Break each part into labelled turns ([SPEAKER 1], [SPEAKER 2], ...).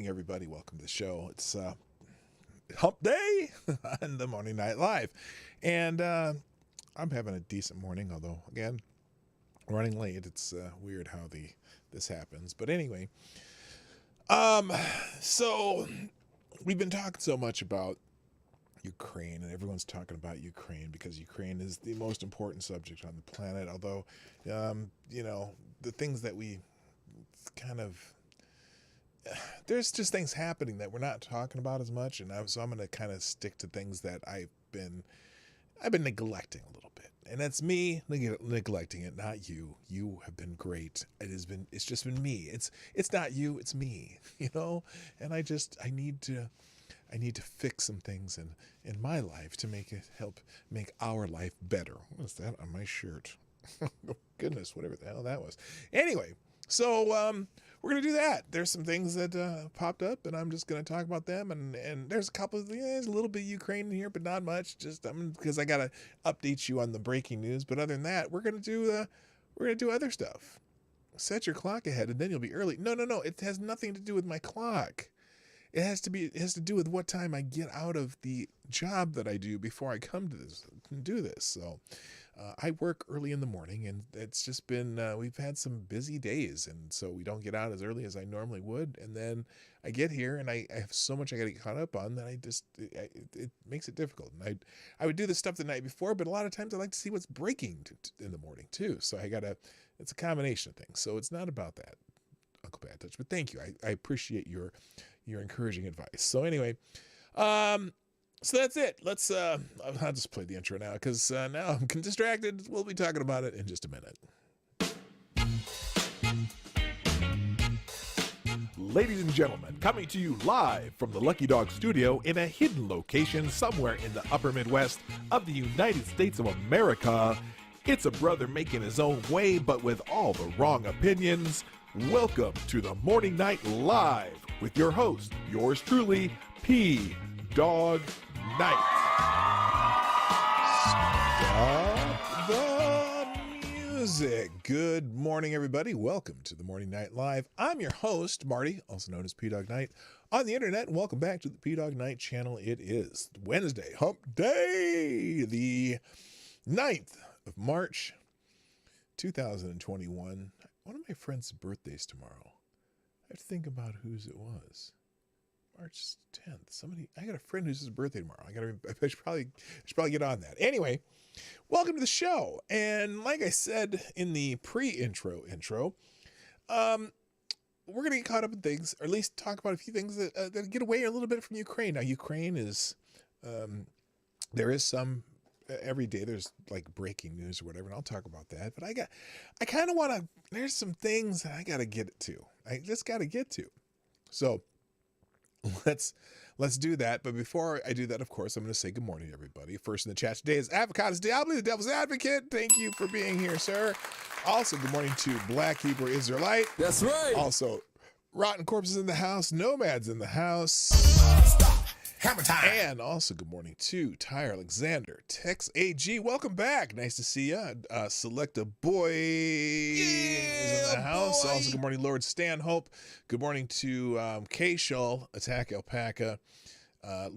[SPEAKER 1] everybody. Welcome to the show. It's Hump Day on the Morning Night Live. And I'm having a decent morning, although, again, running late. It's weird how this happens. But anyway, so we've been talking so much about Ukraine, and everyone's talking about Ukraine because Ukraine is the most important subject on the planet. Although, the things that we kind of, there's just things happening that we're not talking about as much, and so I'm going to kind of stick to things that I've been neglecting a little bit, and that's me neglecting it, not you. You have been great. It's just been me. It's not you, it's me. And I need to fix some things in my life to help make our life better. What is that on my shirt? Oh, goodness, whatever the hell that was. Anyway, so we're going to do that. There's some things that popped up, and I'm just going to talk about them. And there's a couple of, there's a little bit of Ukraine in here, but not much. Just because I got to update you on the breaking news. But other than that, we're going to do other stuff. Set your clock ahead, and then you'll be early. No. It has nothing to do with my clock. It has to do with what time I get out of the job that I do before I come to do this. So I work early in the morning, and it's just been, we've had some busy days, and so we don't get out as early as I normally would. And then I get here, and I have so much I got to get caught up on that it makes it difficult. And I would do this stuff the night before, but a lot of times I like to see what's breaking in the morning too. So it's a combination of things. So it's not about that, Uncle Bad Touch, but thank you. I appreciate your encouraging advice. So anyway, so that's it. Let's I'll just play the intro now because now I'm distracted. We'll be talking about it in just a minute. Ladies and gentlemen, coming to you live from the Lucky Dog studio in a hidden location somewhere in the upper Midwest of the United States of America, it's a brother making his own way but with all the wrong opinions. Welcome to the Morning Night Live with your host, yours truly, Dawg Knight. Stop the music. Good morning, everybody. Welcome to the Morning Night Live. I'm your host, Marty, also known as Dawg on the internet, and welcome back to the PDawgKnight channel. It is Wednesday, Hump Day, the 9th of March, 2021. One of my friends' birthdays tomorrow. I have to think about whose it was. March 10th. I got a friend whose birthday tomorrow. I should probably get on that. Anyway, welcome to the show. And like I said in the pre-intro, we're going to get caught up in things, or at least talk about a few things that get away a little bit from Ukraine. Now, Ukraine is, there is some, every day there's like breaking news or whatever, and I'll talk about that. But I kind of want to, there's some things that I got to get to. I just got to get to. So let's do that. But before I do that, of course, I'm going to say good morning to everybody. First in the chat today is Avocados Diablo, the Devil's Advocate. Thank you for being here, sir. Also, good morning to Black Hebrew Israelite.
[SPEAKER 2] That's right.
[SPEAKER 1] Also, Rotten Corpses in the house, Nomads in the house.
[SPEAKER 2] Stop. Hammer time.
[SPEAKER 1] And also good morning to Tyre Alexander, Tex AG. Welcome back. Nice to see you. Selecta Boy is in the house.
[SPEAKER 2] Boy.
[SPEAKER 1] Also good morning, Lord Stanhope. Good morning to K-Shull, Attack Alpaca. I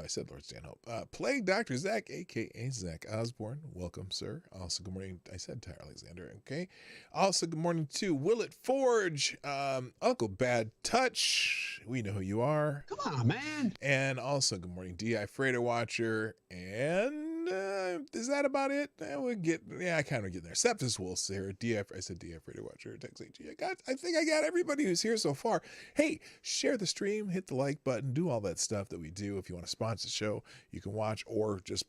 [SPEAKER 1] said Lord Stanhope. Plague Dr. Zach, a.k.a. Zach Osborne. Welcome, sir. Also, good morning. I said Tyre Alexander, okay. Also, good morning to Willett Forge, Uncle Bad Touch. We know who you are.
[SPEAKER 2] Come on, man.
[SPEAKER 1] And also, good morning, D.I. Freighter Watcher. And is that about it? I kind of get there. Septus Wolf's here. I said D.I. Freighter Watcher. Text AG. I think I got everybody who's here so far. Hey, share the stream, hit the like button, do all that stuff that we do. If you want to sponsor the show, you can watch or just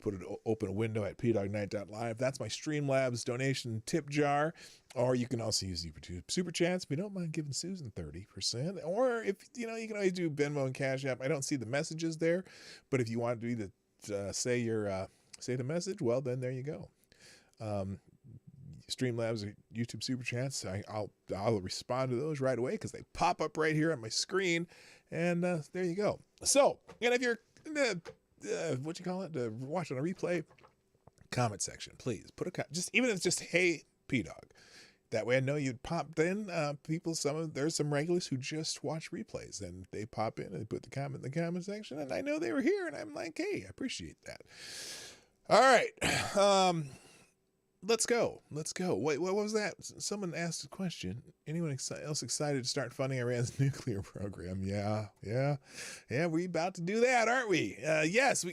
[SPEAKER 1] open a window at PDawgKnight.live. That's my Streamlabs donation tip jar. Or you can also use YouTube SuperChats if you don't mind giving Susan 30%. Or if you can always do Venmo and Cashapp. I don't see the messages there, but if you want to say the message, well then there you go. Streamlabs or YouTube Superchats, I'll respond to those right away because they pop up right here on my screen, and there you go. So, and if you're watching a replay, comment section, please put just even if it's just hey P-Dawg, that way I know you'd popped in. There's some regulars who just watch replays, and they pop in and put the comment in the comment section, and I know they were here, and I'm like, hey, I appreciate that. All right. Let's go. Wait, what was that? Someone asked a question. Anyone else excited to start funding Iran's nuclear program? Yeah. We about to do that, aren't we? Yes.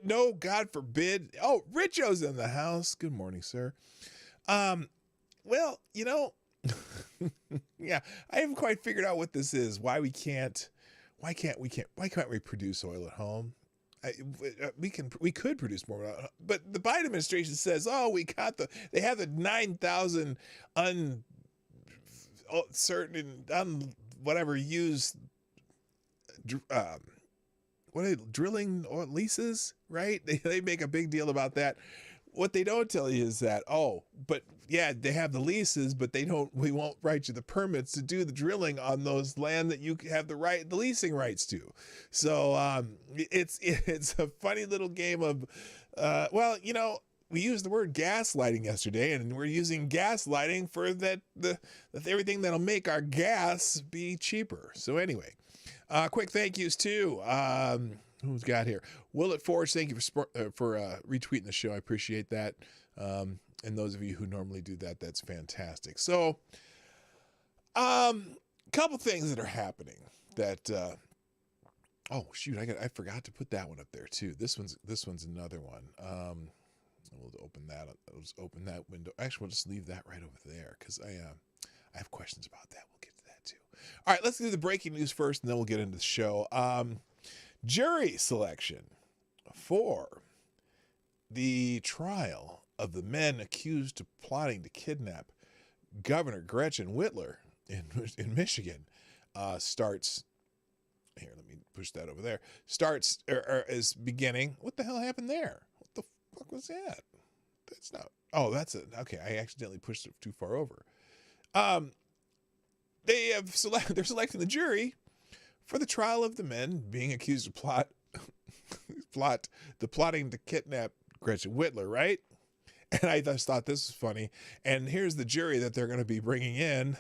[SPEAKER 1] No, God forbid. Oh, Richo's in the house. Good morning, sir. Well, yeah, I haven't quite figured out what this is. Why can't we produce oil at home? We could produce more, but the Biden administration says, oh, they have the 9,000 used drilling or leases, right? They make a big deal about that. What they don't tell you is that, but yeah, they have the leases, but we won't write you the permits to do the drilling on those land that you have the leasing rights to. So it's a funny little game of, we used the word gaslighting yesterday, and we're using gaslighting for everything that'll make our gas be cheaper. So anyway, quick thank yous too. Who's got here? Willett Forge, thank you for retweeting the show. I appreciate that. And those of you who normally do that, that's fantastic. So, couple things that are happening that. Oh shoot, I forgot to put that one up there too. This one's another one. We'll open that. Let's open that window. Actually, we'll just leave that right over there because I have questions about that. We'll get to that too. All right, let's do the breaking news first, and then we'll get into the show. Jury selection for the trial of the men accused of plotting to kidnap Governor Gretchen Whitler in Michigan starts. Here, let me push that over there. Is beginning. What the hell happened there? What the fuck was that? That's not. Oh, that's it. Okay, I accidentally pushed it too far over. They're selecting the jury for the trial of the men being accused of plotting to kidnap Gretchen Whitler, right? And I just thought this was funny. And here's the jury that they're going to be bringing in.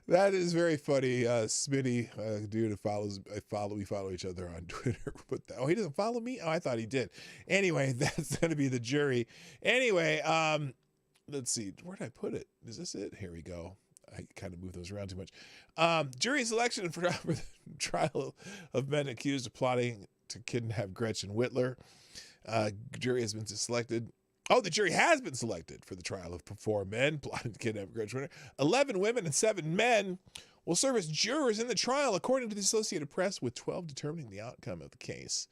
[SPEAKER 1] That is very funny. Smitty, dude we follow each other on Twitter. He doesn't follow me? Oh, I thought he did. Anyway, that's going to be the jury. Anyway, let's see. Where did I put it? Is this it? Here we go. I kind of moved those around too much. Jury selection for the trial of men accused of plotting to kidnap Gretchen Whitler. Jury has been selected. Oh, the jury has been selected for the trial of 4 men plotting to kidnap Gretchen Whitler. 11 women and 7 men will serve as jurors in the trial, according to the Associated Press, with 12 determining the outcome of the case.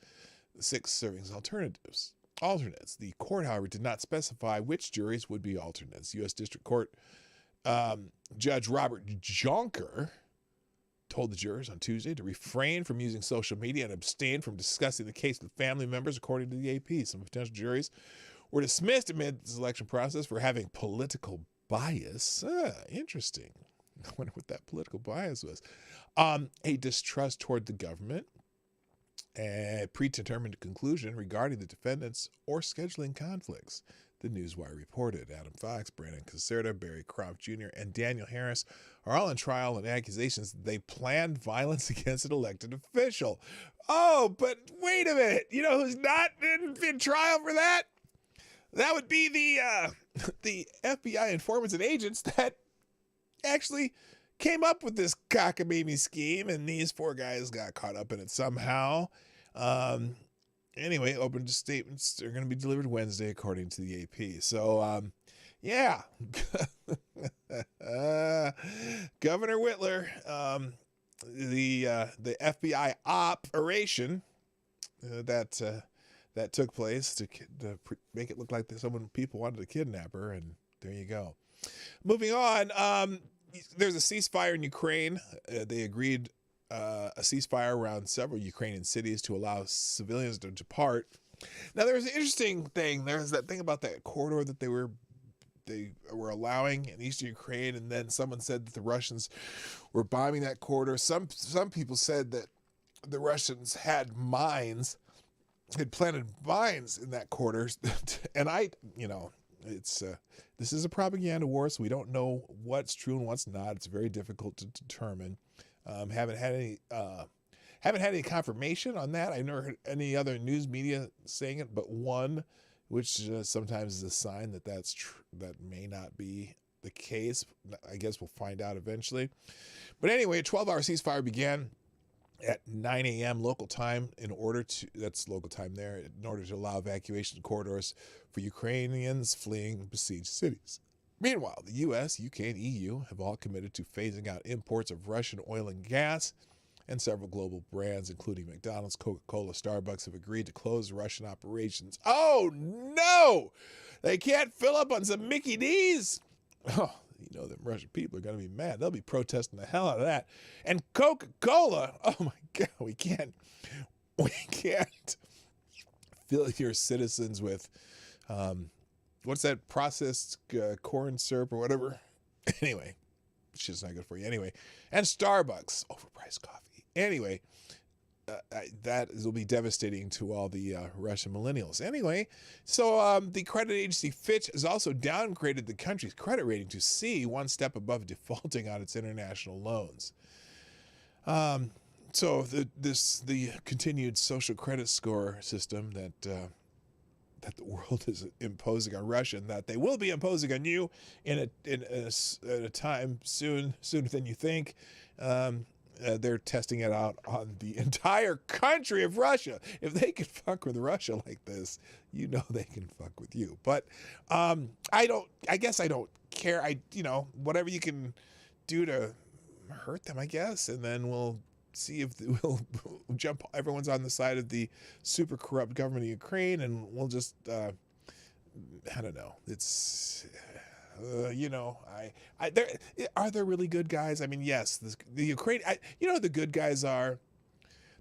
[SPEAKER 1] 6 serving as alternates. The court, however, did not specify which juries would be alternates. U.S. District Court Judge Robert Jonker told the jurors on Tuesday to refrain from using social media and abstain from discussing the case with family members, according to the AP. Some potential juries were dismissed amid the selection process for having political bias. Interesting. I wonder what that political bias was. A distrust toward the government, a predetermined conclusion regarding the defendants, or scheduling conflicts. The Newswire reported. Adam Fox, Brandon Caserta, Barry Croft Jr., and Daniel Harris are all on trial on accusations that they planned violence against an elected official. Oh, but wait a minute. You know who's not in trial for that? That would be the FBI informants and agents that actually came up with this cockamamie scheme, and these 4 guys got caught up in it somehow. Anyway, open statements are going to be delivered Wednesday, according to the AP. So, yeah. Governor Whitler, the FBI operation that took place to make it look like people wanted to kidnap her, and there you go. Moving on, there's a ceasefire in Ukraine. They agreed a ceasefire around several Ukrainian cities to allow civilians to depart. Now, there's an interesting thing. There's that thing about that corridor that they were allowing in eastern Ukraine, and then someone said that the Russians were bombing that corridor. Some people said that the Russians had mines had planted mines in that quarter, and it's this is a propaganda war, so we don't know what's true and what's not. It's very difficult to determine. Haven't had any confirmation on that. I've never heard any other news media saying it, but one, which sometimes is a sign that that may not be the case. I guess we'll find out eventually. But anyway, a 12-hour ceasefire began at 9 a.m. local time that's local time there, in order to allow evacuation corridors for Ukrainians fleeing besieged cities. Meanwhile, the U.S., UK, and EU have all committed to phasing out imports of Russian oil and gas, and several global brands, including McDonald's, Coca-Cola, Starbucks, have agreed to close Russian operations. Oh, no! They can't fill up on some Mickey D's? Oh, you know, them Russian people are going to be mad. They'll be protesting the hell out of that. And Coca-Cola, oh my God, we can't fill your citizens with, what's that, processed corn syrup or whatever? Anyway, shit's not good for you. Anyway, and Starbucks, overpriced coffee. Anyway, that will be devastating to all the Russian millennials. Anyway, so the credit agency Fitch has also downgraded the country's credit rating to C, one step above defaulting on its international loans. So the continued social credit score system that the world is imposing on Russia, and that they will be imposing on you in a time sooner than you think. They're testing it out on the entire country of Russia. If they can fuck with Russia like this, you know they can fuck with you. But I guess I don't care. Whatever you can do to hurt them, I guess, and then we'll see if we'll jump. Everyone's on the side of the super corrupt government of Ukraine, and we'll just I don't know. It's are there really good guys? I mean, yes, the Ukraine. The good guys are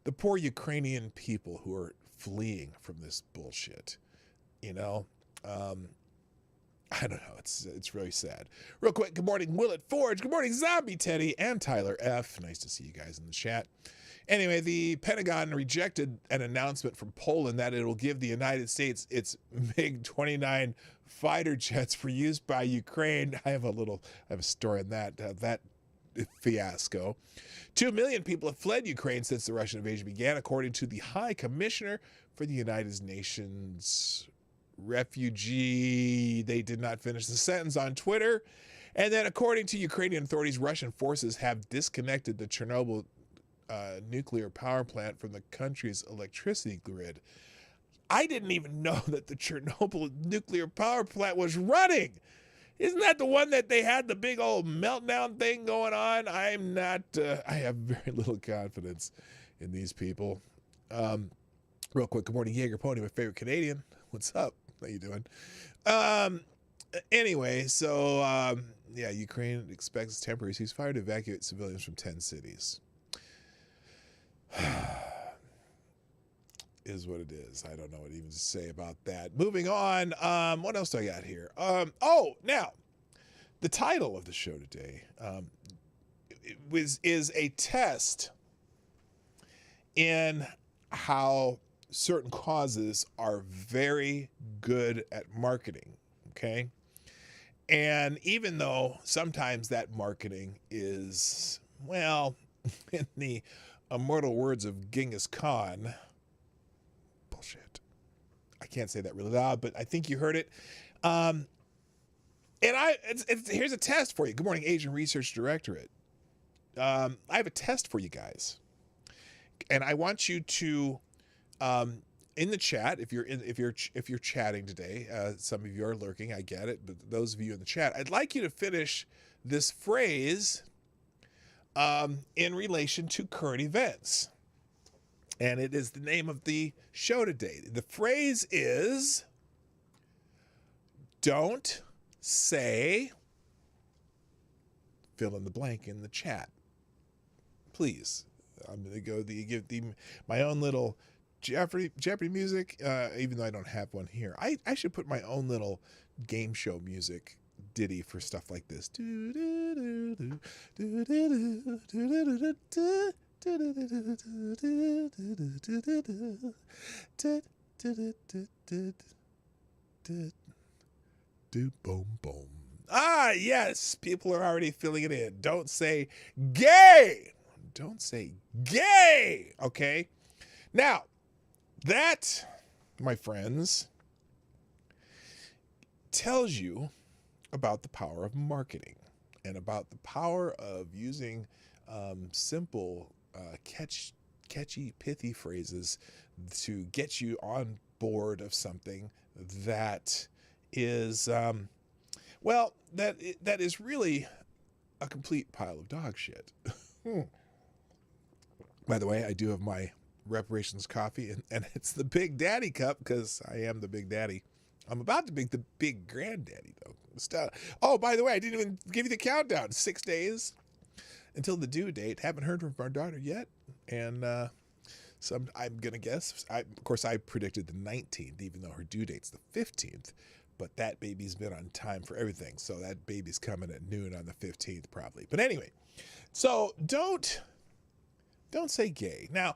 [SPEAKER 1] the poor Ukrainian people who are fleeing from this bullshit. I don't know. It's really sad. Real quick, good morning, Willett Forge. Good morning, Zombie Teddy and Tyler F. Nice to see you guys in the chat. Anyway, the Pentagon rejected an announcement from Poland that it will give the United States its MiG-29 fighter jets for use by Ukraine. I have a story on that fiasco. 2 million people have fled Ukraine since the Russian invasion began, according to the High Commissioner for the United Nations Refugee. They did not finish the sentence on Twitter. And then, according to Ukrainian authorities, Russian forces have disconnected the Chernobyl nuclear power plant from the country's electricity grid. I didn't even know that the Chernobyl nuclear power plant was running. Isn't that the one that they had the big old meltdown thing going on? I have very little confidence in these people. Real quick, good morning, Jaeger Pony, my favorite Canadian. What's up? How you doing? Anyway, so Ukraine expects temporary ceasefire to evacuate civilians from 10 cities. Is what it is. I don't know what even to say about that. Moving on. What else do I got here? Now, the title of the show today is a test in how certain causes are very good at marketing. Okay. And even though sometimes that marketing is, well, in the immortal words of Genghis Khan, bullshit. I can't say that really loud, but I think you heard it. Here's a test for you. Good morning, Asian Research Directorate. I have a test for you guys, and I want you to, in the chat, if you're chatting today, some of you are lurking. I get it, but those of you in the chat, I'd like you to finish this phrase in relation to current events. And it is the name of the show today. The phrase is, don't say, fill in the blank in the chat. Please. I'm going to give my own little Jeopardy music, even though I don't have one here. I should put my own little game show music ditty for stuff like this. Boom, boom. Ah, yes. People are already filling it in. Don't say gay. Don't say gay. Okay. Now, that, my friends, tells you about the power of marketing and about the power of using simple, catchy, pithy phrases to get you on board of something that is, that is really a complete pile of dog shit. By the way, I do have my reparations coffee, and it's the Big Daddy cup because I am the Big Daddy. I'm about to be the big granddaddy, though. Oh, by the way, I didn't even give you the countdown. 6 days until the due date. Haven't heard from our daughter yet. And I'm going to guess. Of course, I predicted the 19th, even though her due date's the 15th. But that baby's been on time for everything. So that baby's coming at noon on the 15th, probably. But anyway, so don't say gay. Now,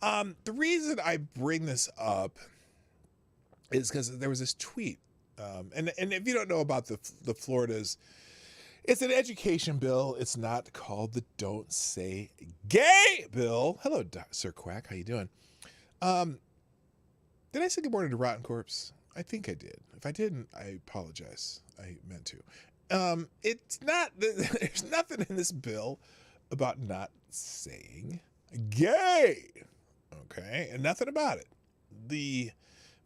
[SPEAKER 1] the reason I bring this up is because there was this tweet, and if you don't know about the Florida's, it's an education bill. It's not called the Don't Say Gay bill. Hello, Sir Quack. How you doing? Did I say good morning to Rotten Corpse? I think I did. If I didn't, I apologize. I meant to. It's not. There's nothing in this bill about not saying gay. Okay, and nothing about it. The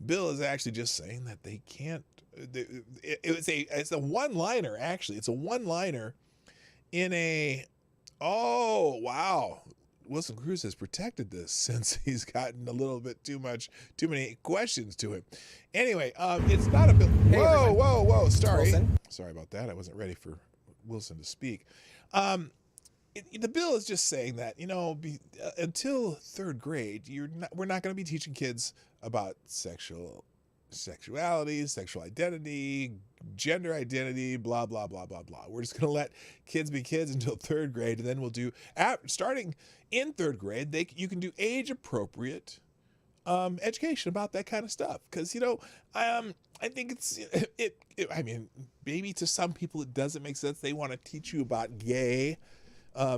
[SPEAKER 1] bill is actually just saying that they can't. It's a one-liner. Actually, it's a one-liner in a. Oh wow, Wilson Cruz has protected this since he's gotten a little bit too many questions to him. Anyway, it's not a bill.
[SPEAKER 3] Hey,
[SPEAKER 1] whoa! Sorry,
[SPEAKER 3] Wilson.
[SPEAKER 1] Sorry about that. I wasn't ready for Wilson to speak. The bill is just saying that, until third grade, we're not going to be teaching kids about sexuality, sexual identity, gender identity, blah, blah, blah, blah, blah. We're just going to let kids be kids until third grade. And then we'll do, starting in third grade, you can do age appropriate education about that kind of stuff. Because, I think maybe to some people it doesn't make sense. They want to teach you about gay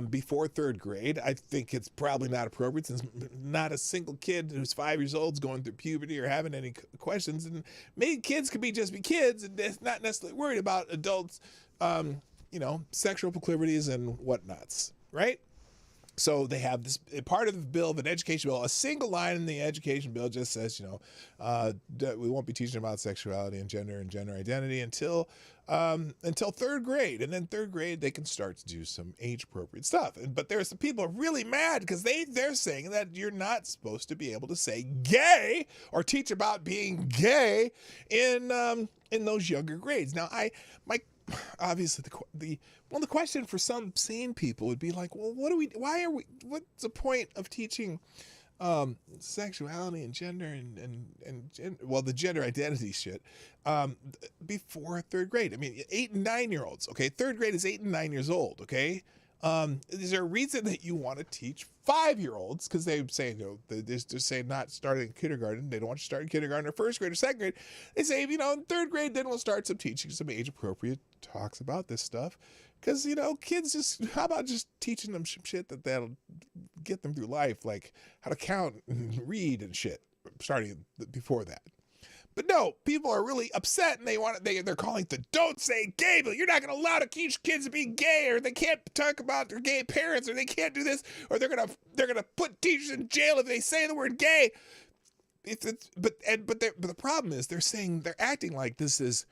[SPEAKER 1] before third grade. I think it's probably not appropriate since not a single kid who's 5 years old is going through puberty or having any questions. And maybe kids could just be kids and they're not necessarily worried about adults, sexual proclivities and whatnots, right? So they have this part of the bill of an education bill. A single line in the education bill just says, we won't be teaching about sexuality and gender identity until third grade. And then third grade, they can start to do some age appropriate stuff. But there's some people really mad because they're saying that you're not supposed to be able to say gay or teach about being gay in those younger grades. Now, obviously the question for some sane people would be like, well, what's the point of teaching sexuality and gender and the gender identity shit before third grade? I mean, 8 and 9 year olds. Okay. Third grade is 8 and 9 years old. Okay. Is there a reason that you want to teach 5-year-olds? Because they say, they're saying not starting in kindergarten. They don't want you to start in kindergarten or first grade or second grade. They say, in third grade, then we'll start some teaching some age appropriate talks about this stuff. Because, kids how about just teaching them some shit that'll get them through life, like how to count and read and shit, starting before that. But no, people are really upset and they're calling it the Don't Say Gay bill. You're not going to allow to teach kids to be gay, or they can't talk about their gay parents, or they can't do this, or they're going to put teachers in jail if they say the word gay. But the problem is they're acting like this is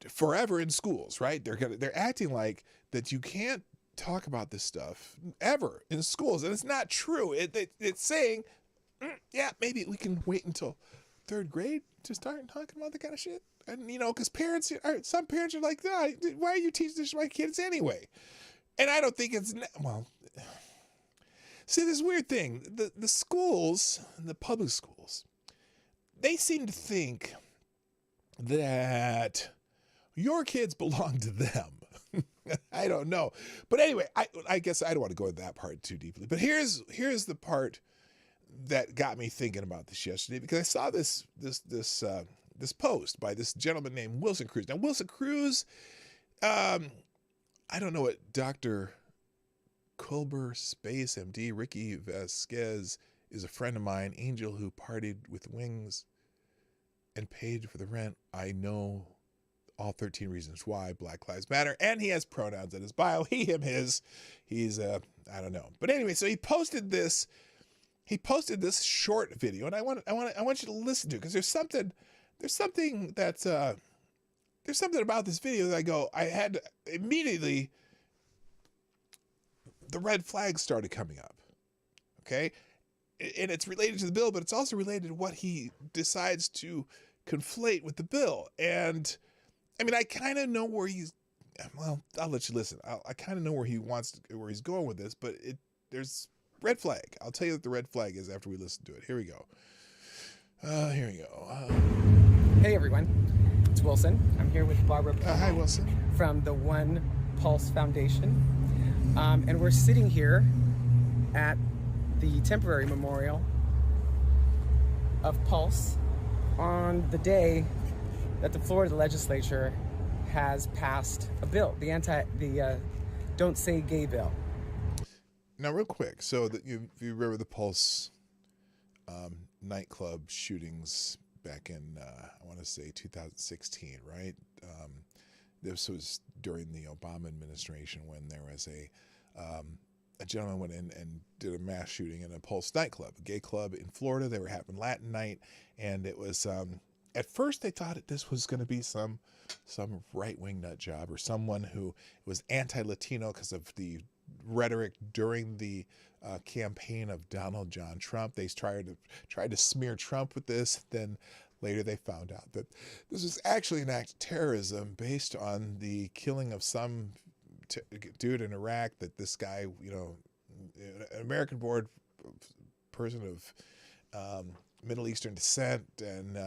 [SPEAKER 1] forever in schools, right? They're acting like that you can't talk about this stuff ever in schools, and it's not true. It's saying, maybe we can wait until third grade to start talking about that kind of shit. And because some parents are like, why are you teaching this to my kids anyway? And I don't think it's see, this weird thing, the schools, the public schools, they seem to think that your kids belong to them. I don't know, but anyway, I guess I don't want to go into that part too deeply. But here's the part that got me thinking about this yesterday, because I saw this post by this gentleman named Wilson Cruz. Now, Wilson Cruz, I don't know what Dr. Culber Space MD Ricky Vasquez is a friend of mine, angel who partied with wings and paid for the rent. I know all 13 reasons why, Black Lives Matter, and he has pronouns in his bio, he, him, his. He's I don't know, but anyway, so he posted this short video, and I want you to listen to it, because there's something about this video that I had immediately, the red flags started coming up. Okay, and it's related to the bill, but it's also related to what he decides to conflate with the bill. And I mean, I kind of know where I'll let you listen. I kind of know where he's going with this, but there's red flag. I'll tell you what the red flag is after we listen to it. Here we go.
[SPEAKER 3] Hey everyone, it's Wilson. I'm here with Barbara
[SPEAKER 1] hi, Wilson.
[SPEAKER 3] From the One Pulse Foundation. And we're sitting here at the temporary memorial of Pulse on the day that the Florida legislature has passed a bill, the Don't Say Gay bill.
[SPEAKER 1] Now, real quick, so that you remember the Pulse nightclub shootings back in, I want to say 2016, right? This was during the Obama administration, when there was a gentleman went in and did a mass shooting in a Pulse nightclub, a gay club in Florida. They were having Latin night, and it was, at first they thought this was going to be some right-wing nut job, or someone who was anti-Latino because of the rhetoric during the campaign of Donald John Trump. They tried to smear Trump with this. Then later they found out that this was actually an act of terrorism based on the killing of some dude in Iraq, that this guy, an American-born person of Middle Eastern descent, and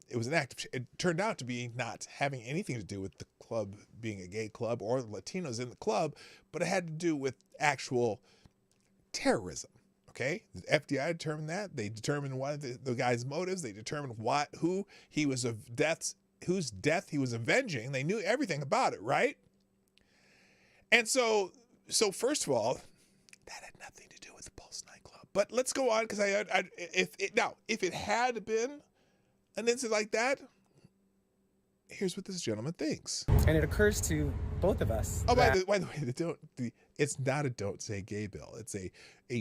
[SPEAKER 1] it was an act. It turned out to be not having anything to do with the club being a gay club or the Latinos in the club, but it had to do with actual terrorism. Okay, the FBI determined that. They determined what the guy's motives. They determined whose death he was avenging. They knew everything about it, right? And so first of all, that had nothing to do with the Pulse nightclub. But let's go on, because if it had been an incident like that, here's what this gentleman thinks.
[SPEAKER 3] And it occurs to both of us.
[SPEAKER 1] Oh, by the way, it's not a Don't Say Gay bill. It's a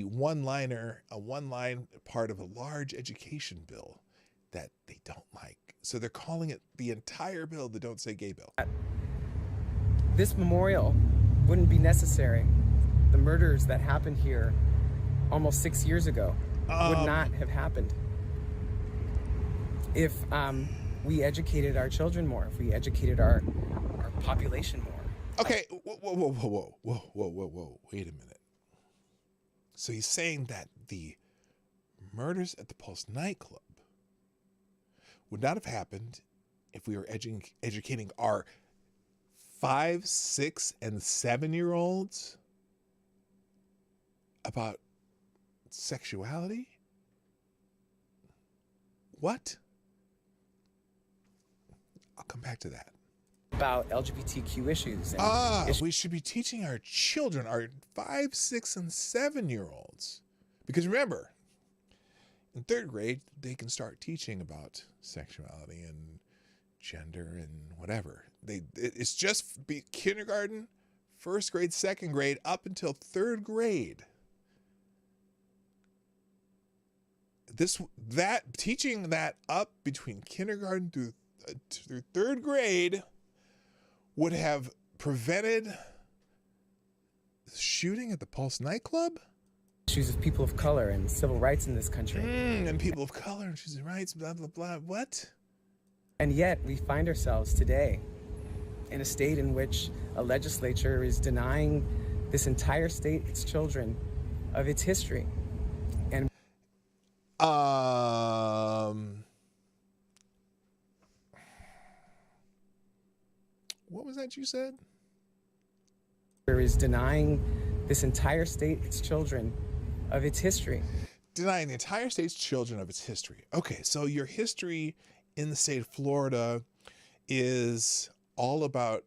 [SPEAKER 1] one-line part of a large education bill that they don't like. So they're calling it the entire bill the Don't Say Gay bill.
[SPEAKER 3] This memorial wouldn't be necessary. The murders that happened here almost 6 years ago would not have happened if we educated our children more, if we educated our population more.
[SPEAKER 1] Okay, whoa, wait a minute. So he's saying that the murders at the Pulse nightclub would not have happened if we were educating our 5, 6, and 7-year-olds about sexuality? What? I'll come back to that.
[SPEAKER 3] About LGBTQ issues. And
[SPEAKER 1] we should be teaching our children, our 5, 6, and 7-year-olds. Because remember, in 3rd grade, they can start teaching about sexuality and gender and whatever. It's just kindergarten, 1st grade, 2nd grade, up until 3rd grade. Teaching that up between kindergarten through 3rd grade would have prevented the shooting at the Pulse nightclub.
[SPEAKER 3] Issues of people of color and civil rights in this country.
[SPEAKER 1] And people of color and choosing rights, blah, blah, blah. What?
[SPEAKER 3] And yet we find ourselves today in a state in which a legislature is denying this entire state, its children, of its history. And
[SPEAKER 1] what was that you said?
[SPEAKER 3] Is denying this entire state, its children, of its history.
[SPEAKER 1] denying the entire state's children of its history. Okay, so your history in the state of Florida is all about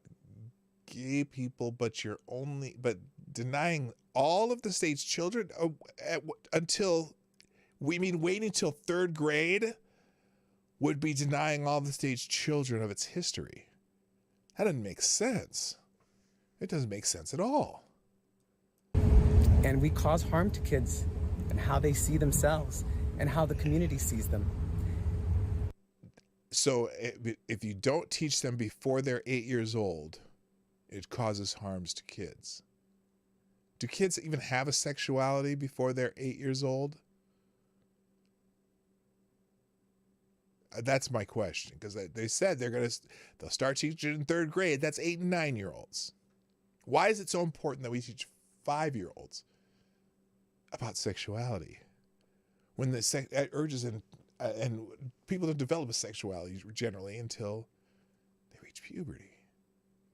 [SPEAKER 1] gay people, but denying all of the state's children until waiting until third grade would be denying all the state's children of its history. That doesn't make sense. It doesn't make sense at all.
[SPEAKER 3] And we cause harm to kids and how they see themselves and how the community sees them.
[SPEAKER 1] So if you don't teach them before they're 8 years old, it causes harms to kids. Do kids even have a sexuality before they're 8 years old? That's my question, because they said they'll start teaching in third grade. That's 8 and 9 year olds. Why is it so important that we teach 5-year-olds about sexuality when the urges and people don't develop a sexuality generally until they reach puberty?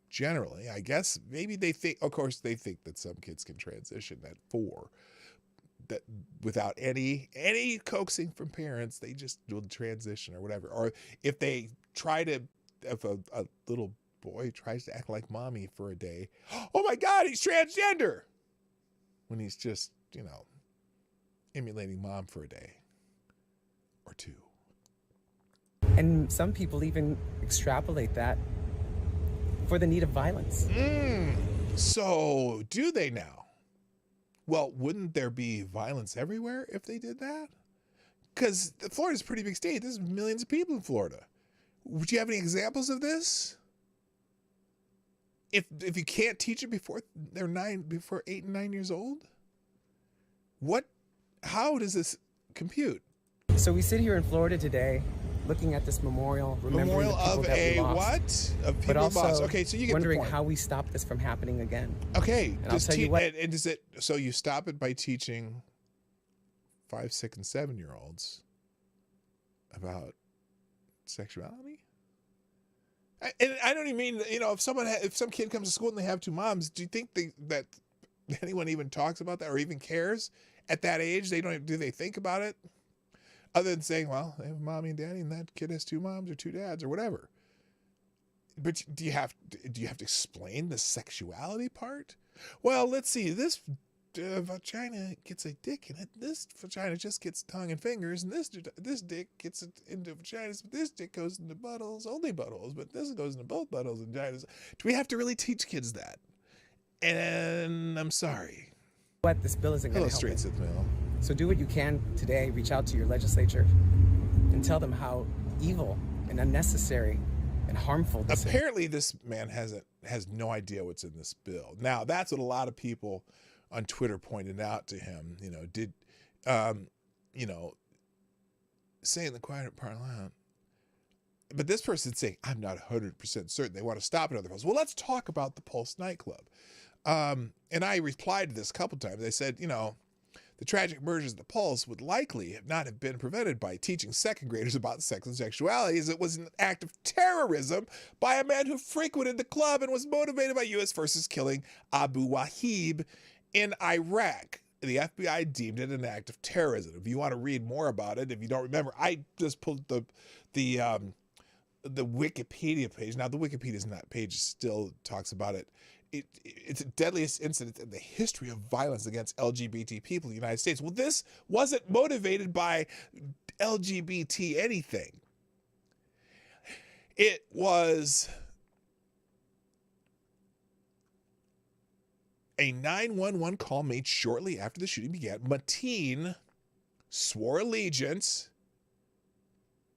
[SPEAKER 1] Generally, I guess maybe they think, of course, they think that some kids can transition at 4, that without any coaxing from parents, they just will transition or whatever. Or if they if a little boy tries to act like mommy for a day, oh my God, he's transgender, when he's just, emulating mom for a day or 2.
[SPEAKER 3] And some people even extrapolate that for the need of violence.
[SPEAKER 1] So do they now? Well, wouldn't there be violence everywhere if they did that? Because Florida's a pretty big state. There's millions of people in Florida. Would you have any examples of this? If you can't teach it before they're 8 and 9 years old, how does this compute?
[SPEAKER 3] So we sit here in Florida today, looking at this memorial, remembering the people
[SPEAKER 1] of
[SPEAKER 3] that we
[SPEAKER 1] a
[SPEAKER 3] lost,
[SPEAKER 1] what? Of people
[SPEAKER 3] but also
[SPEAKER 1] lost. Okay, so you get
[SPEAKER 3] wondering
[SPEAKER 1] the point.
[SPEAKER 3] how we stop this from happening again.
[SPEAKER 1] Okay,
[SPEAKER 3] And I'll tell you what.
[SPEAKER 1] And does it? So you stop it by teaching 5, 6, and 7-year-olds about sexuality? And I don't even mean, if some kid comes to school and they have 2 moms, do you think that anyone even talks about that or even cares at that age? Do they think about it? Other than saying, well, they have mommy and daddy and that kid has 2 moms or 2 dads or whatever. But do you have to explain the sexuality part? Well, let's see, this vagina gets a dick in it. This vagina just gets tongue and fingers, and this dick gets into vaginas, but this dick goes into buttholes, only buttholes, but this goes into both buttholes and vaginas. Do we have to really teach kids that? And I'm sorry.
[SPEAKER 3] What this bill isn't going to help.
[SPEAKER 1] Straight to the middle.
[SPEAKER 3] So do what you can today. Reach out to your legislature and tell them how evil and unnecessary and harmful this is.
[SPEAKER 1] Apparently, this man has no idea what's in this bill. Now, that's what a lot of people on Twitter pointed out to him. Saying the quiet part aloud. But this person's saying, I'm not 100% certain. They want to stop it. Other folks. Well, let's talk about the Pulse nightclub. And I replied to this a couple times. I said, the tragic murders of the Pulse would likely not have been prevented by teaching 2nd graders about sex and sexuality, as it was an act of terrorism by a man who frequented the club and was motivated by U.S. forces killing Abu Wahib in Iraq. The FBI deemed it an act of terrorism. If you want to read more about it, if you don't remember, I just pulled the Wikipedia page. Now, the Wikipedia page still talks about it. It's the deadliest incident in the history of violence against LGBT people in the United States. Well, this wasn't motivated by LGBT anything. It was a 911 call made shortly after the shooting began. Mateen swore allegiance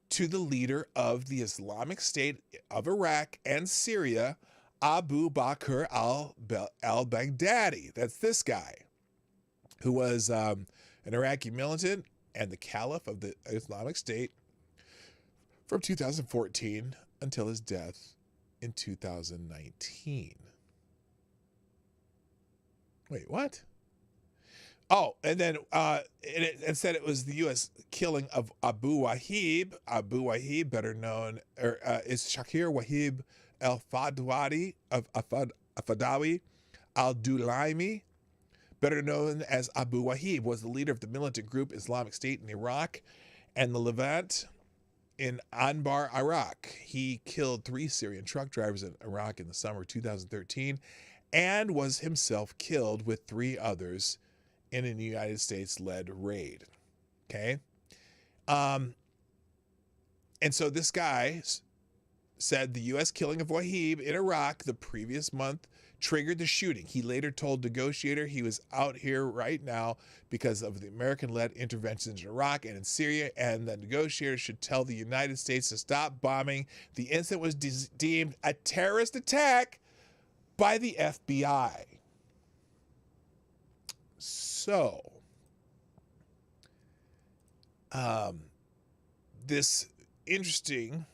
[SPEAKER 1] to the leader of the Islamic State of Iraq and Syria, Abu Bakr al-Baghdadi. That's this guy, who was an Iraqi militant and the caliph of the Islamic State from 2014 until his death in 2019. Wait, what? Oh, and then it said it was the U.S. killing of Abu Wahib. Abu Wahib, better known, is Shakir Wahib al-Fadawi of Afadawi al-Dulaimi, better known as Abu Wahib, was the leader of the militant group Islamic State in Iraq and the Levant in Anbar, Iraq. He killed 3 Syrian truck drivers in Iraq in the summer of 2013 and was himself killed with 3 others in a United States-led raid. Okay? And so this guy said the U.S. killing of Wahib in Iraq the previous month triggered the shooting. He later told Negotiator he was out here right now because of the American-led interventions in Iraq and in Syria, and the Negotiator should tell the United States to stop bombing. The incident was deemed a terrorist attack by the FBI. So, this interesting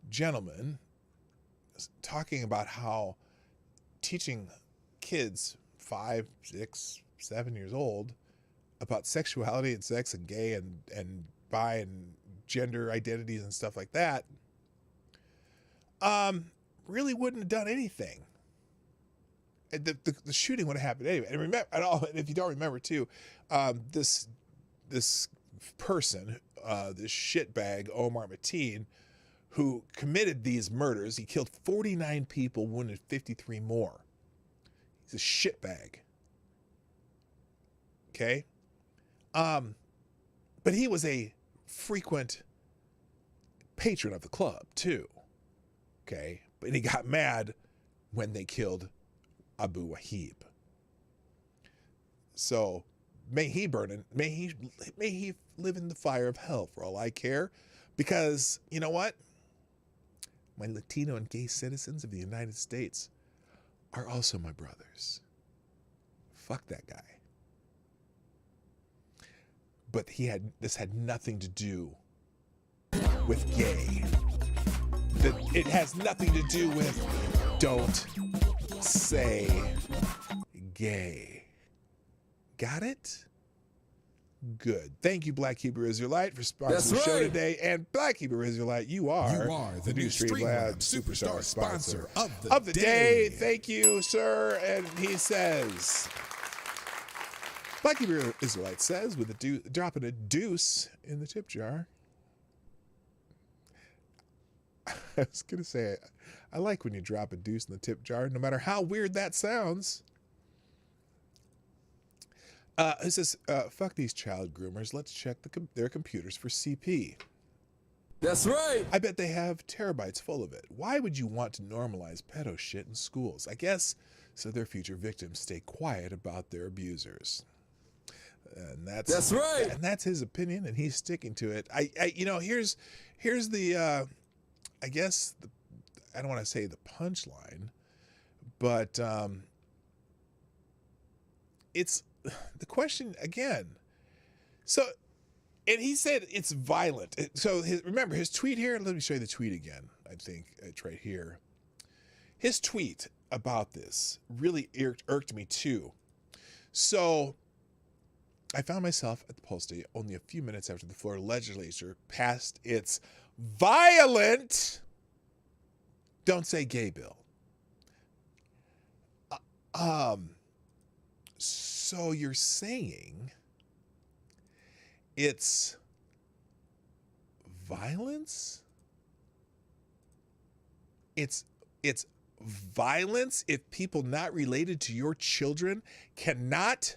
[SPEAKER 1] gentleman is talking about how teaching kids 5, 6, 7 years old about sexuality and sex and gay and bi and gender identities and stuff like that really wouldn't have done anything. The shooting would have happened anyway. And remember, and if you don't remember too, this person, this shitbag Omar Mateen, who committed these murders, he killed 49 people, wounded 53 more. He's a shitbag. Okay? But he was a frequent patron of the club too. Okay? But he got mad when they killed Abu Wahib. So may he burn in, may he live in the fire of hell for all I care. Because you know what? My Latino and gay citizens of the United States are also my brothers. Fuck that guy. But this had nothing to do with gay. It has nothing to do with don't say gay. Got it? Good. Thank you, Black Hebrew Israelite, for sponsoring the show today. And Black Hebrew Israelite, you are
[SPEAKER 2] the new Streamlabs
[SPEAKER 1] Superstar sponsor
[SPEAKER 2] of the day.
[SPEAKER 1] Thank you, sir. And he says, Black Hebrew Israelite says, with dropping a deuce in the tip jar. I was going to say, I like when you drop a deuce in the tip jar, no matter how weird that sounds. It says, fuck these child groomers. Let's check their computers for CP.
[SPEAKER 4] That's right.
[SPEAKER 1] I bet they have terabytes full of it. Why would you want to normalize pedo shit in schools? I guess so their future victims stay quiet about their abusers. And that's right. And that's his opinion, and he's sticking to it. Here's the, I guess, I don't want to say the punchline, but it's the question again. So, and he said it's violent. So remember his tweet here. Let me show you the tweet again. I think it's right here. His tweet about this really irked me too. So I found myself at the poll station only a few minutes after the Florida legislature passed its violent "Don't Say Gay" bill. So you're saying it's violence? It's violence if people not related to your children cannot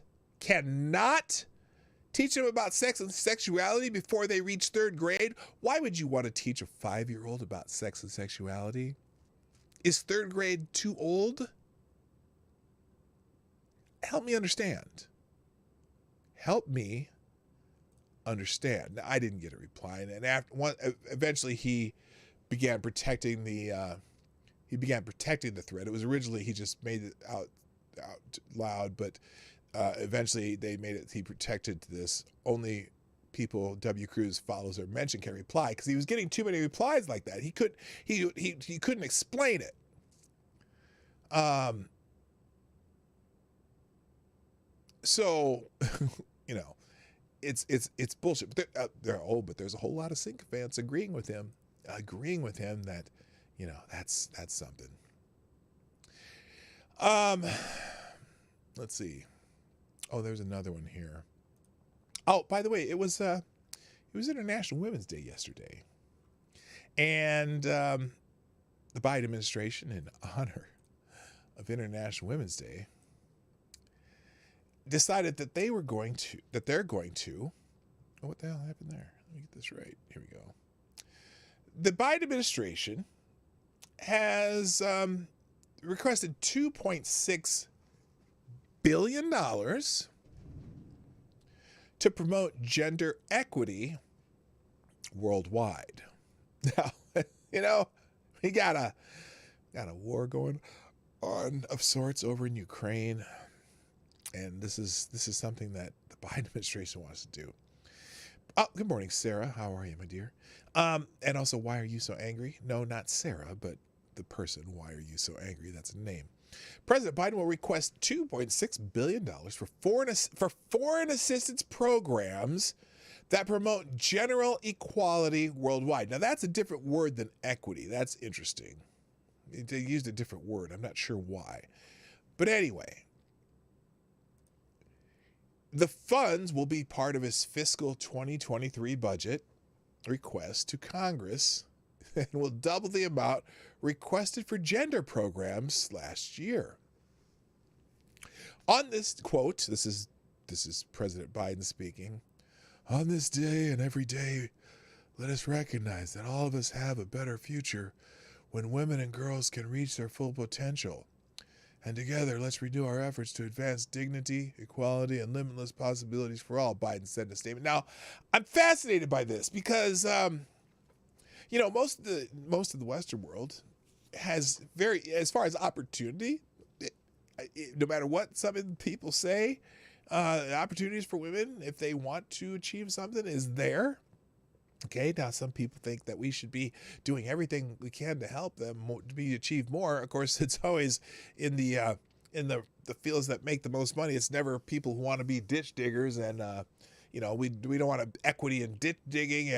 [SPEAKER 1] teach them about sex and sexuality before they reach 3rd grade? Why would you want to teach a 5-year-old about sex and sexuality? Is 3rd grade too old? Help me understand. Help me understand. Now, I didn't get a reply, and eventually he began protecting the thread. It was originally he just made it out loud, but eventually they made it. He protected this. Only people W. Cruz follows or mention can reply, because he was getting too many replies like that. He couldn't explain it. So, it's bullshit. But but there's a whole lot of sycophants agreeing with him that, that's something. let's see. Oh, there's another one here. Oh, by the way, it was International Women's Day yesterday. And the Biden administration, in honor of International Women's Day, decided that they're going to, oh, what the hell happened there? Let me get this right. Here we go. The Biden administration has requested $2.6 billion to promote gender equity worldwide. Now, we got a war going on of sorts over in Ukraine, and this is something that the Biden administration wants to do. Oh, good morning, Sarah. How are you, my dear? And also, why are you so angry? No, not Sarah, but the person. Why are you so angry? That's a name. President Biden will request $2.6 billion for foreign assistance programs that promote general equality worldwide. Now, that's a different word than equity. That's interesting. They used a different word. I'm not sure why. But anyway, the funds will be part of his fiscal 2023 budget request to Congress and will double the amount requested for gender programs last year. On this quote, this is President Biden speaking. On this day and every day, let us recognize that all of us have a better future when women and girls can reach their full potential. And together, let's renew our efforts to advance dignity, equality, and limitless possibilities for all, Biden said in a statement. Now, I'm fascinated by this because, most of the Western world has as far as opportunity, no matter what some people say, opportunities for women, if they want to achieve something, is there. Okay, now some people think that we should be doing everything we can to help them achieve more. Of course, it's always in the fields that make the most money. It's never people who want to be ditch diggers, and we don't want equity in ditch digging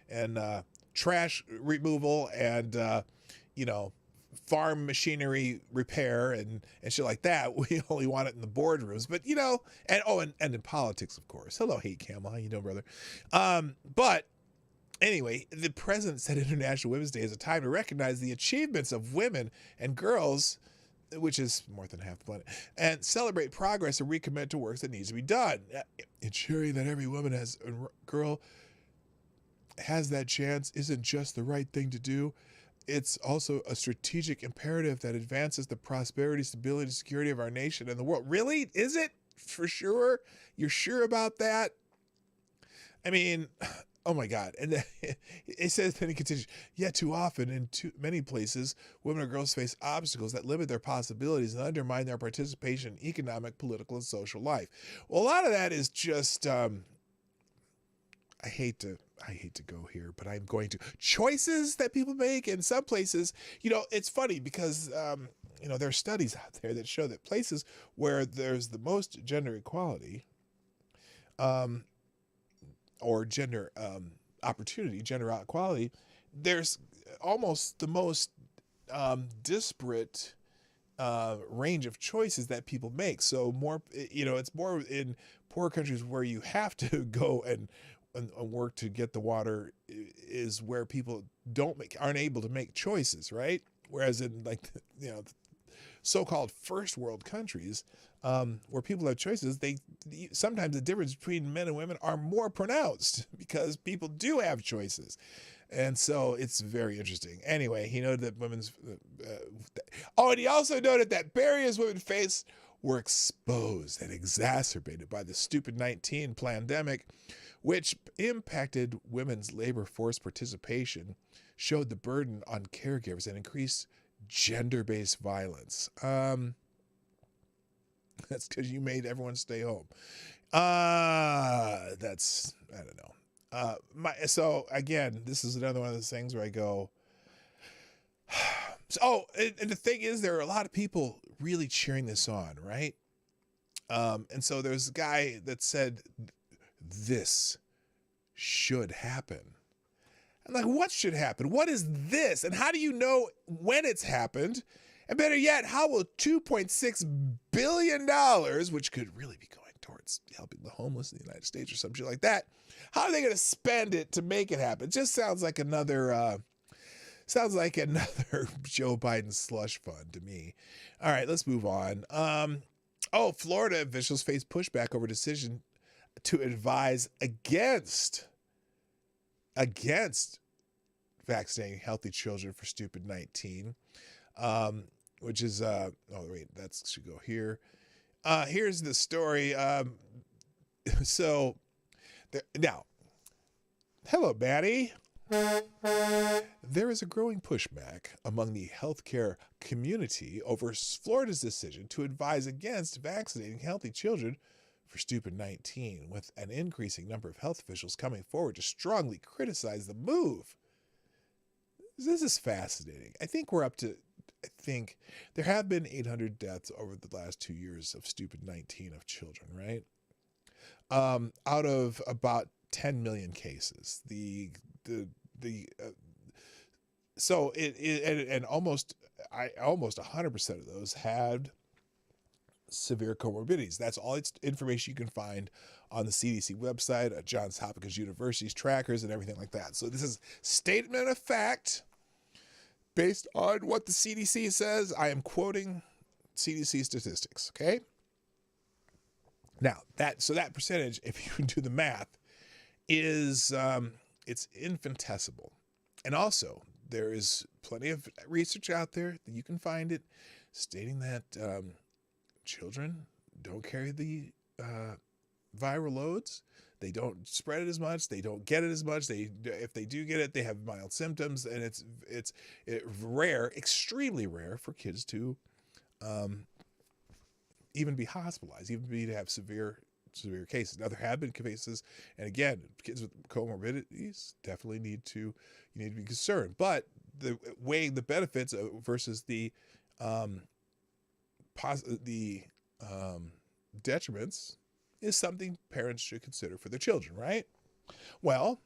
[SPEAKER 1] and trash removal and farm machinery repair and shit like that. We only want it in the boardrooms, but and in politics, of course. Hello, Hate Camel, how you doing, brother? But anyway, the president said International Women's Day is a time to recognize the achievements of women and girls, which is more than half the planet, and celebrate progress and recommit to work that needs to be done. Ensuring that every woman and girl has that chance isn't just the right thing to do. It's also a strategic imperative that advances the prosperity, stability, and security of our nation and the world. Really? Is it? For sure? You're sure about that? I mean, oh my God. And then it says, then he continues, yet too often in many places, women or girls face obstacles that limit their possibilities and undermine their participation in economic, political, and social life. Well, a lot of that is just, I hate to go here, but I'm going to. Choices that people make in some places, it's funny because, there are studies out there that show that places where there's the most gender equality, or gender opportunity, gender equality, there's almost the most disparate range of choices that people make. So more, it's more in poor countries where you have to go and work to get the water is where people aren't able to make choices, right? Whereas in so-called first world countries, where people have choices, sometimes the difference between men and women are more pronounced because people do have choices. And so it's very interesting. Anyway, he noted that women's, and he also noted that barriers women face were exposed and exacerbated by the stupid 19 pandemic, which impacted women's labor force participation, showed the burden on caregivers, and increased gender-based violence. That's because you made everyone stay home. I don't know. So again, this is another one of those things where I go, and the thing is, there are a lot of people really cheering this on, right? And so there's a guy that said, this should happen. I'm like, what should happen? What is this? And how do you know when it's happened? And better yet, how will $2.6 billion, which could really be going towards helping the homeless in the United States or some shit like that, how are they going to spend it to make it happen? It just sounds like another Joe Biden slush fund to me. All right, let's move on. Florida officials face pushback over decision to advise against vaccinating healthy children for stupid 19, which is that should go here. Here's the story. Now, hello, Maddie. There is a growing pushback among the healthcare community over Florida's decision to advise against vaccinating healthy children for stupid 19, with an increasing number of health officials coming forward to strongly criticize the move. This is fascinating. I think there have been 800 deaths over the last 2 years of stupid 19 of children, right? Out of about 10 million cases. Almost 100% of those had severe comorbidities. That's all information you can find on the CDC website, at Johns Hopkins University's trackers and everything like that. So this is statement of fact based on what the CDC says. I am quoting CDC statistics, okay? Now, that percentage, if you can do the math, is it's infinitesimal. And also, there is plenty of research out there that you can find it stating that children don't carry the viral loads. They don't spread it as much. They don't get it as much. If they do get it, they have mild symptoms, and it's rare, extremely rare for kids to even be hospitalized, to have severe cases. Now, there have been cases, and again, kids with comorbidities definitely need to be concerned. But weighing the benefits versus the detriments is something parents should consider for their children, right? Well,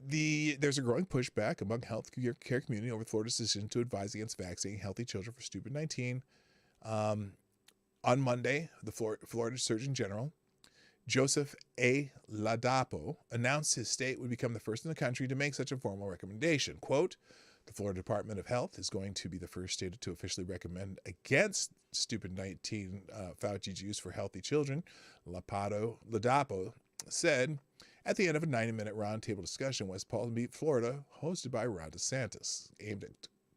[SPEAKER 1] there's a growing pushback among health care community over Florida's decision to advise against vaccinating healthy children for stupid 19. On Monday, the Florida Surgeon General, Joseph A. Ladapo, announced his state would become the first in the country to make such a formal recommendation. Quote, the Florida Department of Health is going to be the first state to officially recommend against stupid 19 Fauci's use for healthy children, Ladapo said at the end of a 90-minute roundtable discussion in West Palm Beach, Florida, hosted by Ron DeSantis, aimed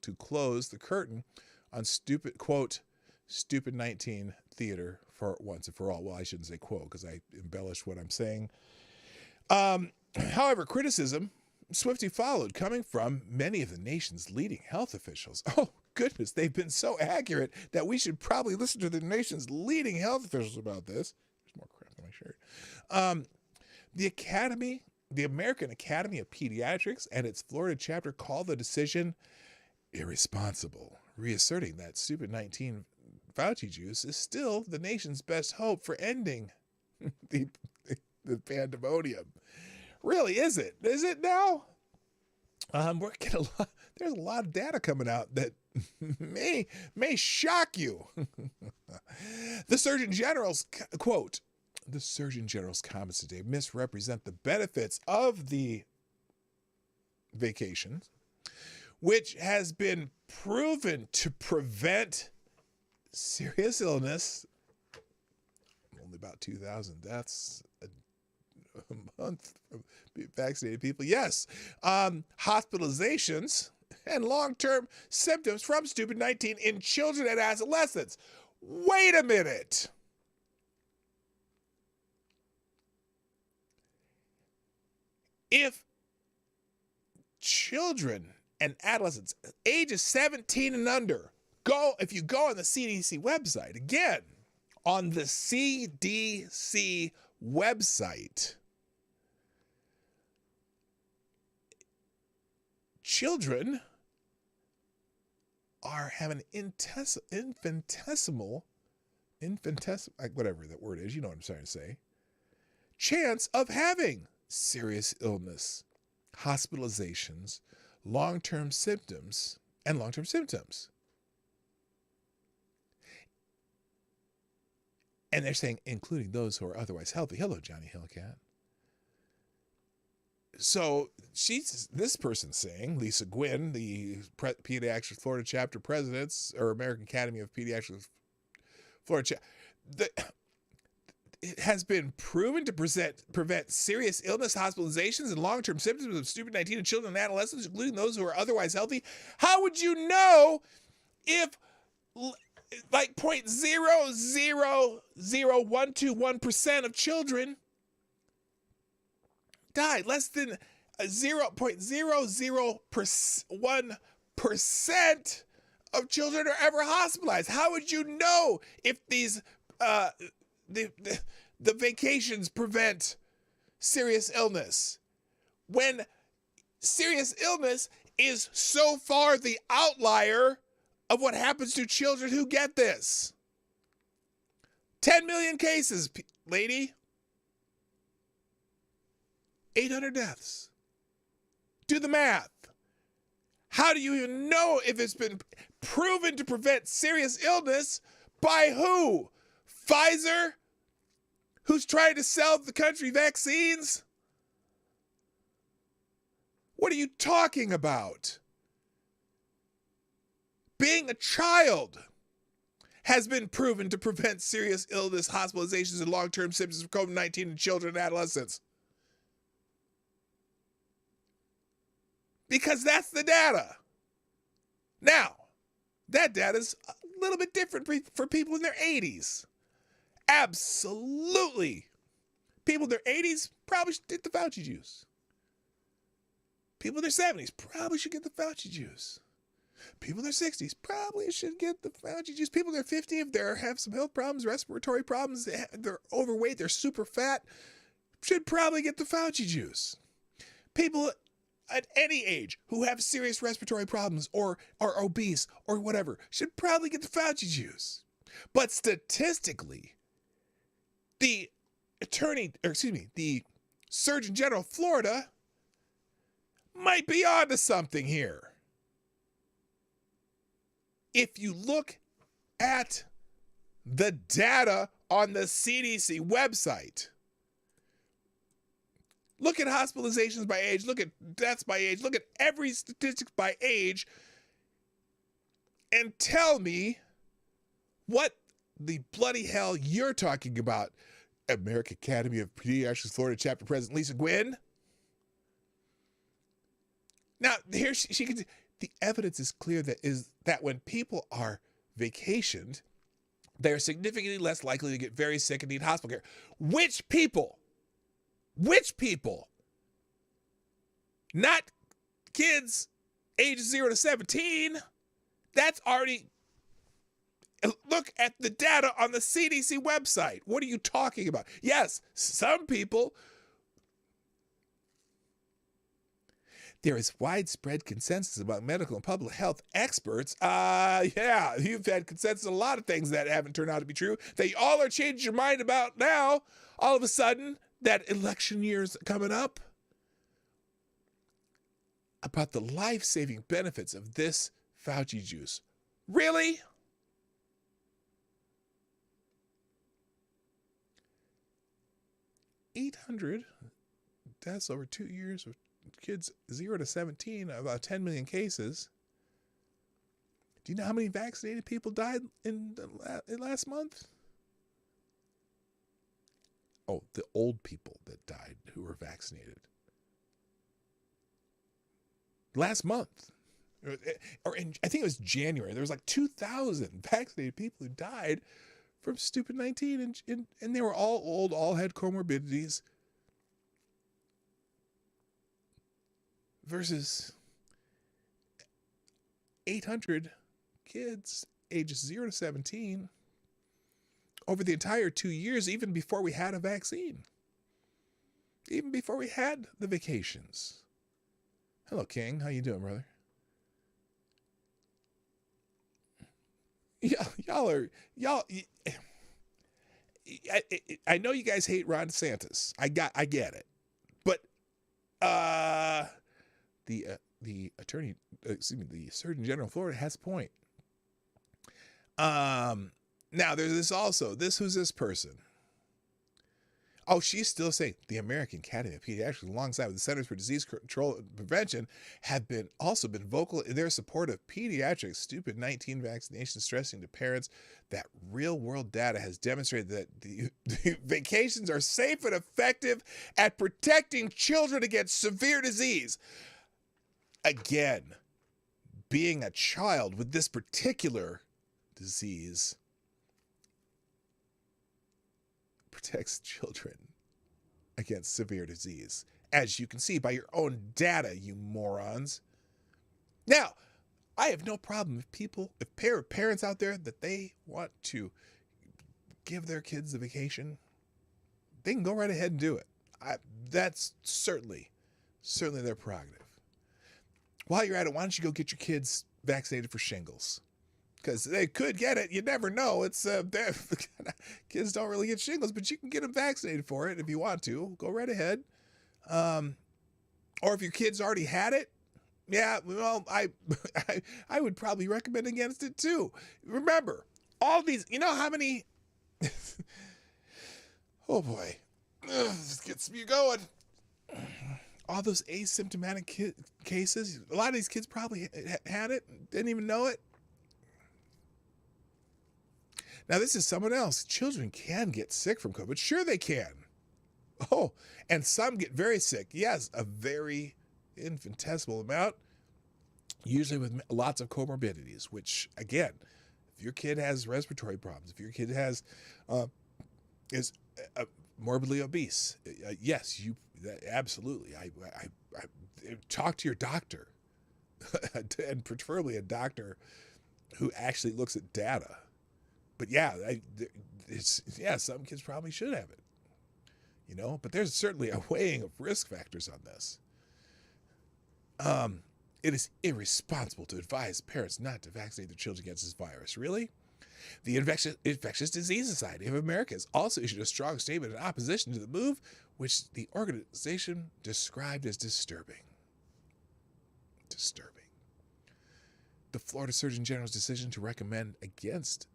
[SPEAKER 1] to close the curtain on stupid 19 theater for once and for all. Well, I shouldn't say quote because I embellish what I'm saying. However, criticism swiftly followed, coming from many of the nation's leading health officials. Oh, goodness, they've been so accurate that we should probably listen to the nation's leading health officials about this. There's more crap on my shirt. The American Academy of Pediatrics and its Florida chapter called the decision irresponsible, reasserting that stupid 19 Fauci juice is still the nation's best hope for ending the pandemonium. Really, is it? Is it now? There's a lot of data coming out that may shock you. The Surgeon General's quote, the Surgeon General's comments today misrepresent the benefits of the vacation, which has been proven to prevent serious illness. Only about 2,000 deaths a month from vaccinated people. Yes. Hospitalizations and long-term symptoms from stupid 19 in children and adolescents. Wait a minute. If children and adolescents ages 17 and under if you go on the CDC website, again, on the CDC website, children are having infinitesimal, whatever that word is, you know what I'm trying to say, chance of having serious illness, hospitalizations, long-term symptoms. And they're saying, including those who are otherwise healthy. Hello, Johnny Hillcat. So this person's saying, Lisa Gwynn, the Pediatrics Florida chapter president, or American Academy of Pediatrics Florida chapter, it has been proven to prevent serious illness, hospitalizations, and long-term symptoms of stupid-19 in children and adolescents, including those who are otherwise healthy. How would you know if like 0.0000121% of children died? Less than 0.001% of children are ever hospitalized. How would you know if these the vacations prevent serious illness, when serious illness is so far the outlier of what happens to children who get this? 10 million cases, lady. 800 deaths. Do the math. How do you even know if it's been proven to prevent serious illness? By who? Pfizer? Who's trying to sell the country vaccines? What are you talking about? Being a child has been proven to prevent serious illness, hospitalizations, and long-term symptoms of COVID-19 in children and adolescents. Because that's the data. Now, that data is a little bit different for people in their 80s. Absolutely. People in their 80s probably should get the Fauci juice. People in their 70s probably should get the Fauci juice. People in their 60s probably should get the Fauci juice. People in their 50s, if they have some health problems, respiratory problems, they're overweight, they're super fat, should probably get the Fauci juice. People at any age who have serious respiratory problems or are obese or whatever should probably get the Fauci juice. But statistically, the Surgeon General of Florida might be onto something here. If you look at the data on the CDC website, look at hospitalizations by age, look at deaths by age, look at every statistic by age, and tell me what the bloody hell you're talking about, American Academy of Pediatrics Florida chapter president Lisa Gwynn. Now, here she can. The evidence is clear that when people are vacationed, they're significantly less likely to get very sick and need hospital care. Which people? Which people? Not kids ages 0 to 17. That's already. Look at the data on the CDC website. What are you talking about? Yes, some people. There is widespread consensus about medical and public health experts. Yeah, you've had consensus on a lot of things that haven't turned out to be true. They all are changing your mind about now. All of a sudden, that election year's coming up. About the life-saving benefits of this Fauci juice. Really? $800 deaths over 2 years of kids 0 to 17, about 10 million cases. Do you know how many vaccinated people died in last month? Oh, the old people that died who were vaccinated. Last month, or I think it was January, there was like 2,000 vaccinated people who died from stupid 19, and they were all old, all had comorbidities. Versus 800 kids ages 0 to 17 over the entire 2 years, even before we had a vaccine. Even before we had the vacations. Hello, King. How you doing, brother? Yeah, I know you guys hate Ron DeSantis. I get it. But the Surgeon General of Florida has a point. Now, there's this also. Who's this person? Oh, she's still saying the American Academy of Pediatrics, alongside with the Centers for Disease Control and Prevention, have also been vocal in their support of pediatric stupid 19 vaccination, stressing to parents that real-world data has demonstrated that the vacations are safe and effective at protecting children against severe disease. Again, being a child with this particular disease protects children against severe disease, as you can see by your own data, you morons. Now, I have no problem if parents out there that they want to give their kids a vacation, they can go right ahead and do it. That's certainly their prerogative. While you're at it, why don't you go get your kids vaccinated for shingles? Because they could get it. You never know. It's kids don't really get shingles, but you can get them vaccinated for it if you want to. Go right ahead. Or if your kids already had it, yeah, well, I would probably recommend against it too. Remember, all these, you know how many, oh boy, this gets me going. All those asymptomatic cases, a lot of these kids probably had it, didn't even know it. Now, this is someone else. Children can get sick from COVID. Sure, they can. Oh, and some get very sick. Yes, a very infinitesimal amount, usually with lots of comorbidities, which, again, if your kid has respiratory problems, if your kid has is morbidly obese, yes, absolutely. I talk to your doctor, and preferably a doctor who actually looks at data. But yeah, some kids probably should have it, you know. But there's certainly a weighing of risk factors on this. It is irresponsible to advise parents not to vaccinate their children against this virus. Really? The Infectious Disease Society of America has also issued a strong statement in opposition to the move, which the organization described as disturbing. Disturbing. The Florida Surgeon General's decision to recommend against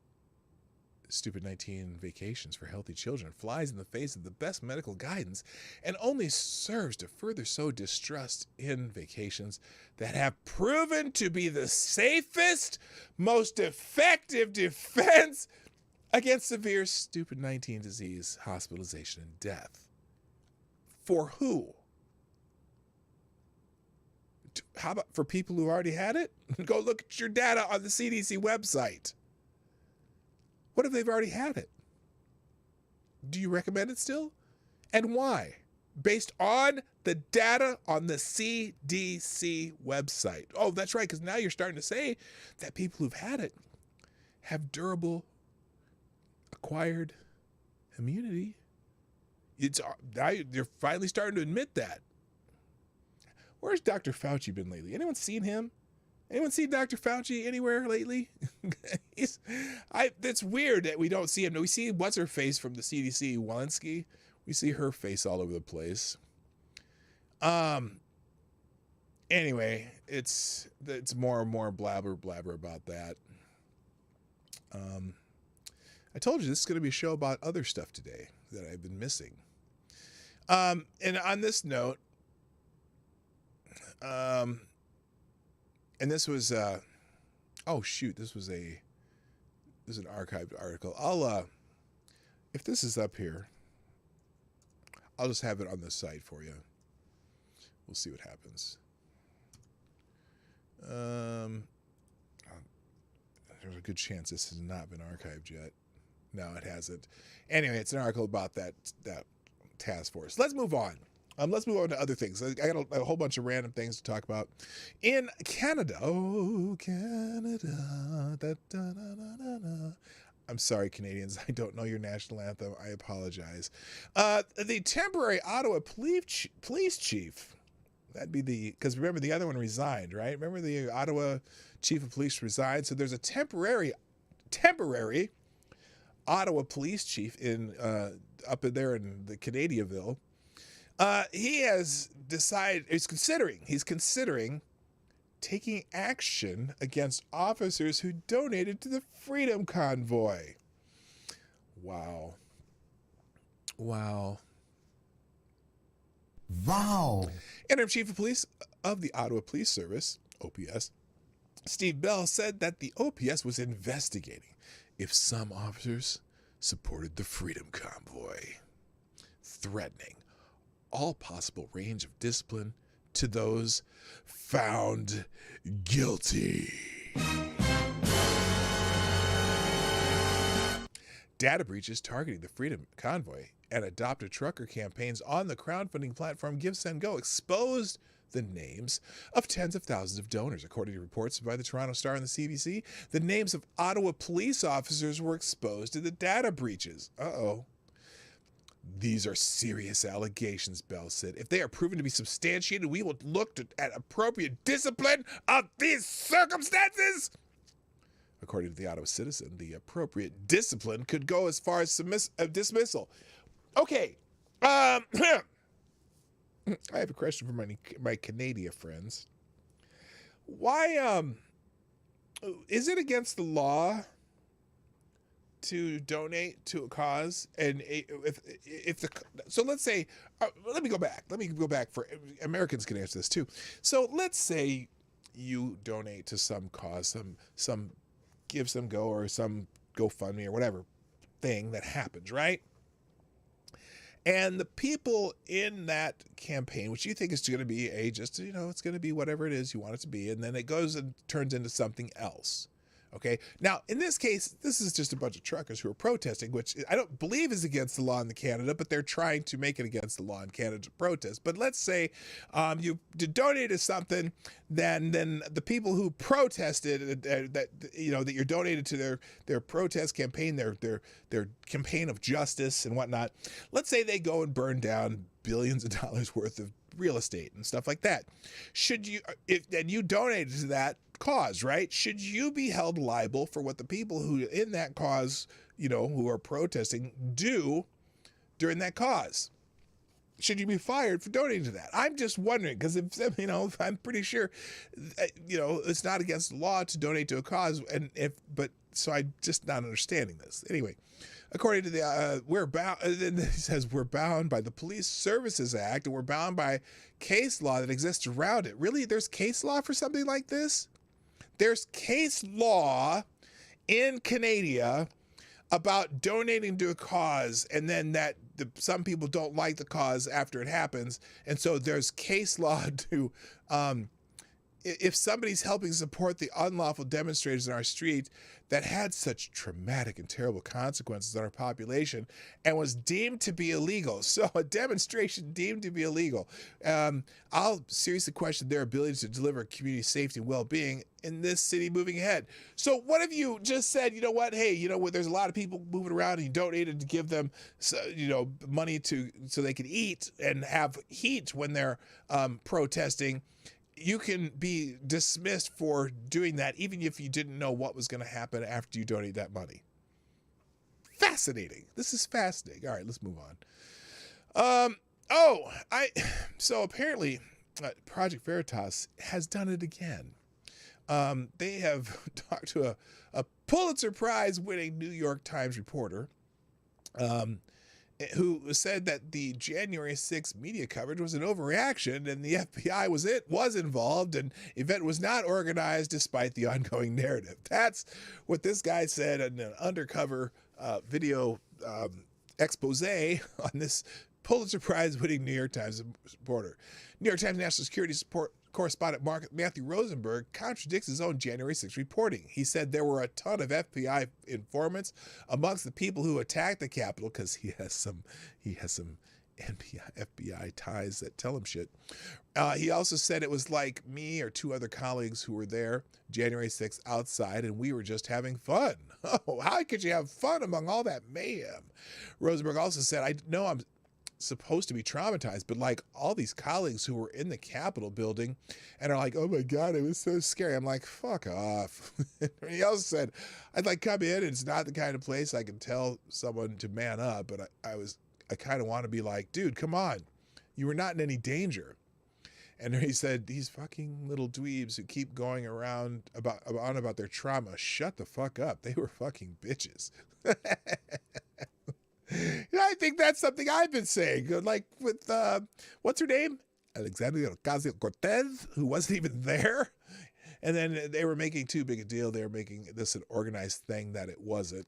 [SPEAKER 1] stupid 19 vacations for healthy children flies in the face of the best medical guidance and only serves to further sow distrust in vacations that have proven to be the safest, most effective defense against severe stupid 19 disease, hospitalization, and death. For who? How about for people who already had it? Go look at your data on the CDC website. What if they've already had it? Do you recommend it still? And why? Based on the data on the CDC website. Oh, that's right, because now you're starting to say that people who've had it have durable acquired immunity. Now you're finally starting to admit that. Where's Dr. Fauci been lately? Anyone seen him? Anyone see Dr. Fauci anywhere lately? It's weird that we don't see him. We see what's her face from the CDC, Walensky. We see her face all over the place. Anyway, it's more and more blabber about that. I told you this is going to be a show about other stuff today that I've been missing. And on this note, and this was, oh shoot, this was an archived article. I'll, if this is up here, I'll just have it on the site for you. We'll see what happens. There's a good chance this has not been archived yet. No, it hasn't. Anyway, it's an article about that task force. Let's move on. Let's move on to other things. I got a whole bunch of random things to talk about. In Canada, oh, Canada, da, da, da, da, da. I'm sorry, Canadians. I don't know your national anthem. I apologize. The temporary Ottawa police chief, that'd be because remember the other one resigned, right? Remember the Ottawa chief of police resigned? So there's a temporary Ottawa police chief up in there in the Canadiaville. He has decided, he's considering taking action against officers who donated to the Freedom Convoy. Wow. Wow.
[SPEAKER 2] Wow.
[SPEAKER 1] Interim Chief of Police of the Ottawa Police Service, OPS, Steve Bell, said that the OPS was investigating if some officers supported the Freedom Convoy, threatening all possible range of discipline to those found guilty. Data breaches targeting the Freedom Convoy and adopted trucker campaigns on the crowdfunding platform GiveSendGo exposed the names of tens of thousands of donors. According to reports by the Toronto Star and the CBC, the names of Ottawa police officers were exposed to the data breaches. These are serious allegations, Bell said. If they are proven to be substantiated, we will look at appropriate discipline of these circumstances. According to the Ottawa Citizen, the appropriate discipline could go as far as dismissal. Okay. I have a question for my Canadian friends. Why is it against the law to donate to a cause? And so let's say, let me go back for Americans can answer this too. So let's say you donate to some cause, some Give Some Go or some GoFundMe or whatever thing that happens, right? And the people in that campaign, which you think is going to be it's going to be whatever it is you want it to be, and then it goes and turns into something else. Okay. Now, in this case, this is just a bunch of truckers who are protesting, which I don't believe is against the law in Canada, but they're trying to make it against the law in Canada to protest. But let's say you donated something, then the people who protested that you're donated to their protest campaign, their campaign of justice and whatnot. Let's say they go and burn down billions of dollars worth of real estate and stuff like that. And you donated to that cause, right? Should you be held liable for what the people who in that cause, who are protesting do during that cause? Should you be fired for donating to that? I'm just wondering, because if I'm pretty sure, it's not against the law to donate to a cause, so I'm just not understanding this. Anyway, according to the we're bound. Then it says we're bound by the Police Services Act, and we're bound by case law that exists around it. Really, there's case law for something like this? There's case law in Canada about donating to a cause, and then some people don't like the cause after it happens, and so there's case law to if somebody's helping support the unlawful demonstrators in our street that had such traumatic and terrible consequences on our population and was deemed to be illegal. So a demonstration deemed to be illegal. I'll seriously question their ability to deliver community safety and well-being in this city moving ahead. So what if you just said, you know what, hey, there's a lot of people moving around and you donated to give them, money so they can eat and have heat when they're protesting. You can be dismissed for doing that, even if you didn't know what was going to happen after you donate that money. Fascinating. This is fascinating. All right, let's move on. So apparently Project Veritas has done it again. They have talked to a Pulitzer Prize winning New York Times reporter, who said that the January 6th media coverage was an overreaction and the FBI was involved and event was not organized despite the ongoing narrative. That's what this guy said in an undercover video expose on this Pulitzer Prize winning New York Times reporter. New York Times national security correspondent Matthew Rosenberg contradicts his own January 6th reporting. He said there were a ton of FBI informants amongst the people who attacked the Capitol, because he has some FBI ties that tell him shit. He also said it was like me or two other colleagues who were there January 6th outside, and we were just having fun. Oh, how could you have fun among all that mayhem? Rosenberg also said, I know I'm supposed to be traumatized, but like all these colleagues who were in the Capitol building and are like, oh my God, it was so scary. I'm like, fuck off. He also said, I'd like come in and it's not the kind of place I can tell someone to man up, but I kind of want to be like, dude, come on. You were not in any danger. And he said, these fucking little dweebs who keep going around about their trauma, shut the fuck up. They were fucking bitches. I think that's something I've been saying. Like with, what's her name? Alexandria Ocasio-Cortez, who wasn't even there. And then they were making too big a deal. They were making this an organized thing that it wasn't.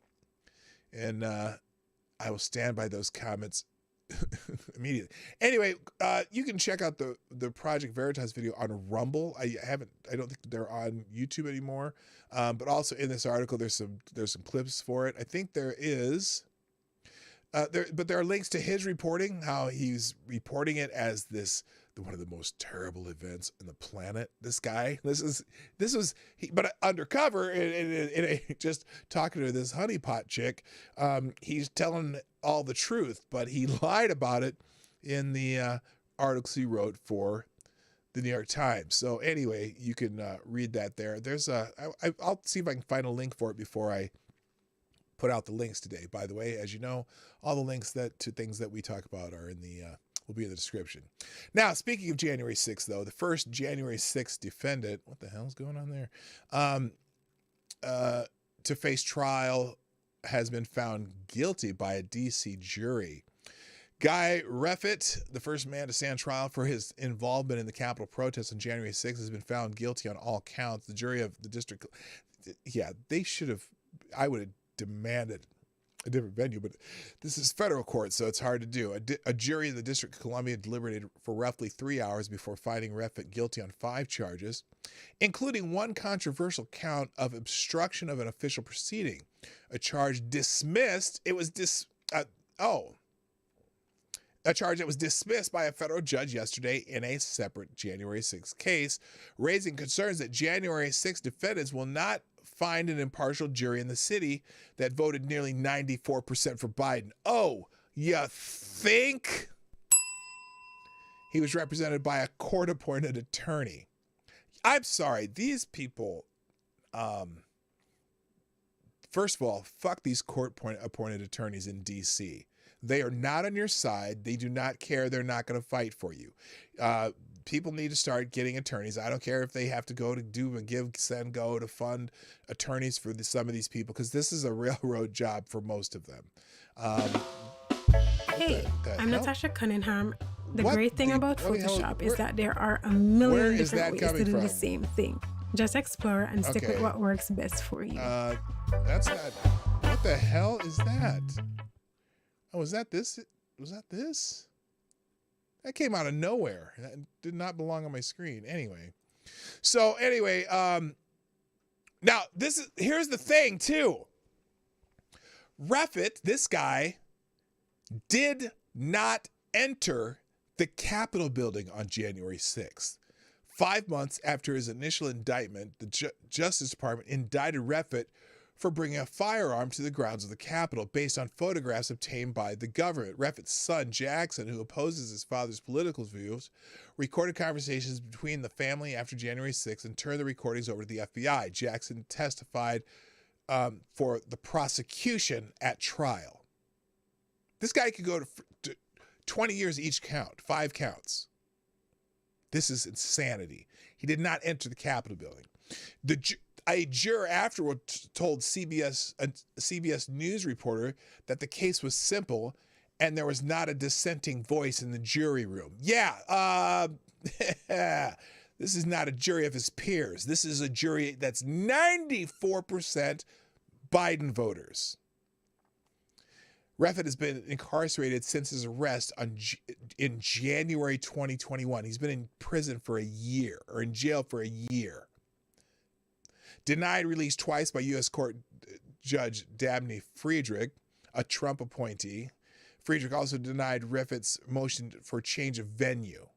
[SPEAKER 1] And I will stand by those comments immediately. Anyway, you can check out the Project Veritas video on Rumble. I don't think they're on YouTube anymore. But also in this article, there's some clips for it. I think there is. But there are links to his reporting, how he's reporting it as one of the most terrible events on the planet. This guy, but undercover, in just talking to this honeypot chick, he's telling all the truth, but he lied about it in the articles he wrote for the New York Times. So anyway, you can read that there. I'll see if I can find a link for it before I put out the links today. By the way, as you know, all the links to things that we talk about are will be in the description. Now, speaking of January 6th, though, the first January 6th defendant, what the hell's going on there? To face trial has been found guilty by a D.C. jury. Guy Reffitt, the first man to stand trial for his involvement in the Capitol protests on January 6th, has been found guilty on all counts. The jury of the district, they should have, I would have demanded a different venue, but this is federal court, so it's hard to do. A jury in the District of Columbia deliberated for roughly 3 hours before finding Reffitt guilty on 5 charges, including one controversial count of obstruction of an official proceeding, a charge dismissed. A charge that was dismissed by a federal judge yesterday in a separate January 6th case, raising concerns that January 6th defendants will not find an impartial jury in the city that voted nearly 94% for Biden. Oh, you think? He was represented by a court-appointed attorney. I'm sorry, these people, first of all, fuck these court-appointed attorneys in D.C. They are not on your side. They do not care. They're not going to fight for you. People need to start getting attorneys. I don't care if they have to go to do a give, send, go to fund attorneys for some of these people, because this is a railroad job for most of them.
[SPEAKER 5] Hey, I'm Natasha Cunningham. The great thing about Photoshop is that there are a million different ways to do the same thing. Just explore and stick with what works best for you.
[SPEAKER 1] That's not. What the hell is that? Oh, is that this? Was that this? That came out of nowhere. That did not belong on my screen. Anyway. Now here's the thing too. Reffitt, this guy, did not enter the Capitol building on January 6th. 5 months after his initial indictment, the Justice Department indicted Reffitt for bringing a firearm to the grounds of the Capitol based on photographs obtained by the government. Reffitt's son, Jackson, who opposes his father's political views, recorded conversations between the family after January 6th and turned the recordings over to the FBI. Jackson testified for the prosecution at trial. This guy could go to 20 years each count, 5 counts. This is insanity. He did not enter the Capitol building. A juror afterward told a CBS News reporter that the case was simple and there was not a dissenting voice in the jury room. This is not a jury of his peers. This is a jury that's 94% Biden voters. Reffitt has been incarcerated since his arrest in January 2021. He's been in prison for a year, or in jail for a year. Denied release twice by U.S. Court Judge Dabney Friedrich, a Trump appointee. Friedrich also denied Reffitt's motion for change of venue.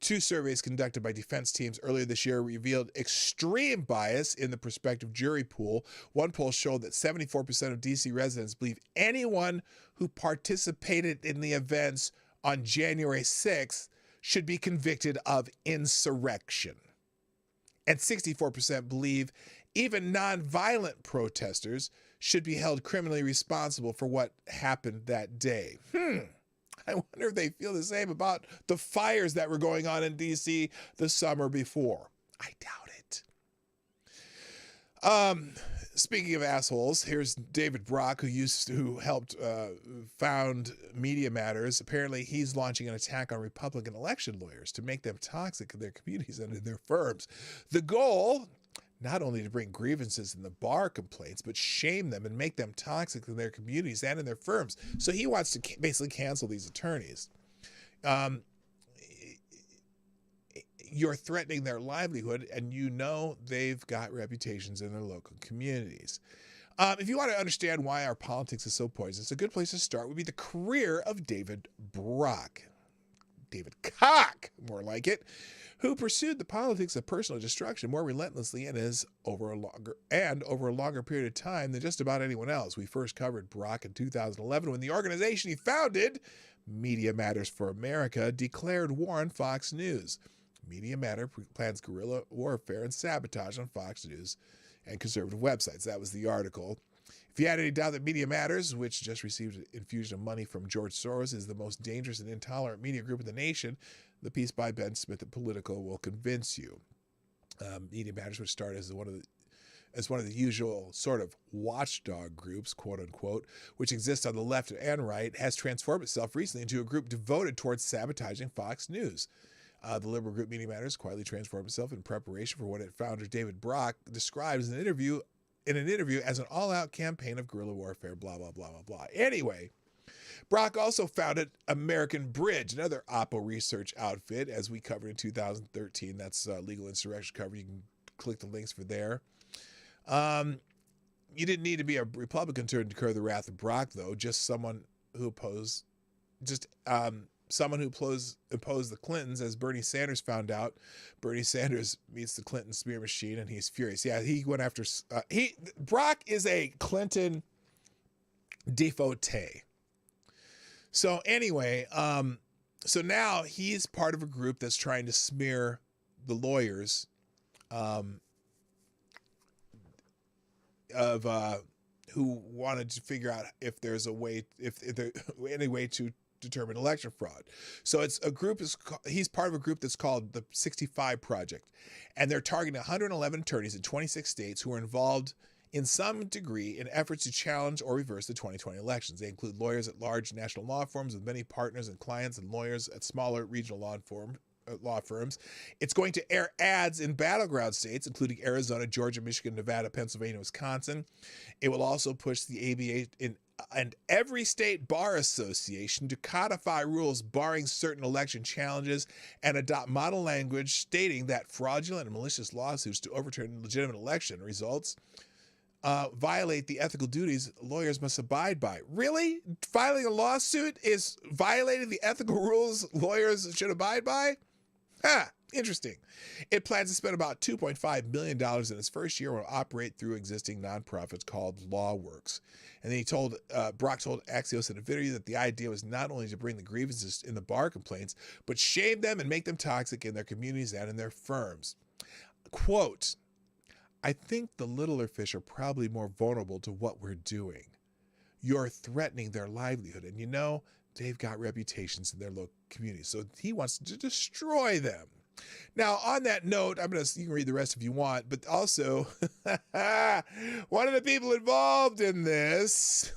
[SPEAKER 1] 2 surveys conducted by defense teams earlier this year revealed extreme bias in the prospective jury pool. One poll showed that 74% of D.C. residents believe anyone who participated in the events on January 6th should be convicted of insurrection. And 64% believe even nonviolent protesters should be held criminally responsible for what happened that day. I wonder if they feel the same about the fires that were going on in D.C. the summer before. I doubt it. Speaking of assholes, here's David Brock, who helped found Media Matters. Apparently, he's launching an attack on Republican election lawyers to make them toxic in their communities and in their firms. The goal, not only to bring grievances in the bar complaints, but shame them and make them toxic in their communities and in their firms. So he wants to basically cancel these attorneys. You're threatening their livelihood, and you know they've got reputations in their local communities. If you want to understand why our politics is so poisonous, a good place to start would be the career of David Brock. David Cock, more like it, who pursued the politics of personal destruction more relentlessly and over a longer period of time than just about anyone else. We first covered Brock in 2011 when the organization he founded, Media Matters for America, declared war on Fox News. Media Matter plans guerrilla warfare and sabotage on Fox News and conservative websites. That was the article. If you had any doubt that Media Matters, which just received an infusion of money from George Soros, is the most dangerous and intolerant media group in the nation, the piece by Ben Smith at Politico will convince you. Media Matters, which started as one of the usual sort of watchdog groups, quote unquote, which exists on the left and right, has transformed itself recently into a group devoted towards sabotaging Fox News. The liberal group Media Matters quietly transformed itself in preparation for what its founder David Brock describes in an interview as an all-out campaign of guerrilla warfare, blah, blah, blah, blah, blah. Anyway, Brock also founded American Bridge, another Oppo research outfit, as we covered in 2013. That's legal insurrection cover. You can click the links for there. You didn't need to be a Republican to incur the wrath of Brock, though. Just someone who opposed the Clintons, as Bernie Sanders found out. Bernie Sanders meets the Clinton smear machine, and he's furious. Yeah, he went after... Brock is a Clinton devotee. So anyway, so now he's part of a group that's trying to smear the lawyers who wanted to figure out if there's a way, if there any way to determine election fraud. So it's a group, he's part of a group that's called the 65 Project, and they're targeting 111 attorneys in 26 states who are involved in some degree in efforts to challenge or reverse the 2020 elections. They include lawyers at large national law firms with many partners and clients, and lawyers at smaller regional law firms. It's going to air ads in battleground states, including Arizona, Georgia, Michigan, Nevada, Pennsylvania, Wisconsin. It will also push the ABA and every state bar association to codify rules barring certain election challenges and adopt model language stating that fraudulent and malicious lawsuits to overturn legitimate election results violate the ethical duties lawyers must abide by. Really? Filing a lawsuit is violating the ethical rules lawyers should abide by? Interesting. It plans to spend about $2.5 million in its first year and will operate through existing nonprofits called LawWorks. And then Brock told Axios in a video that the idea was not only to bring the grievances in the bar complaints, but shame them and make them toxic in their communities and in their firms. Quote, I think the littler fish are probably more vulnerable to what we're doing. You're threatening their livelihood. And you know, they've got reputations in their local communities. So he wants to destroy them. Now, on that note, you can read the rest if you want, but also one of the people involved in this,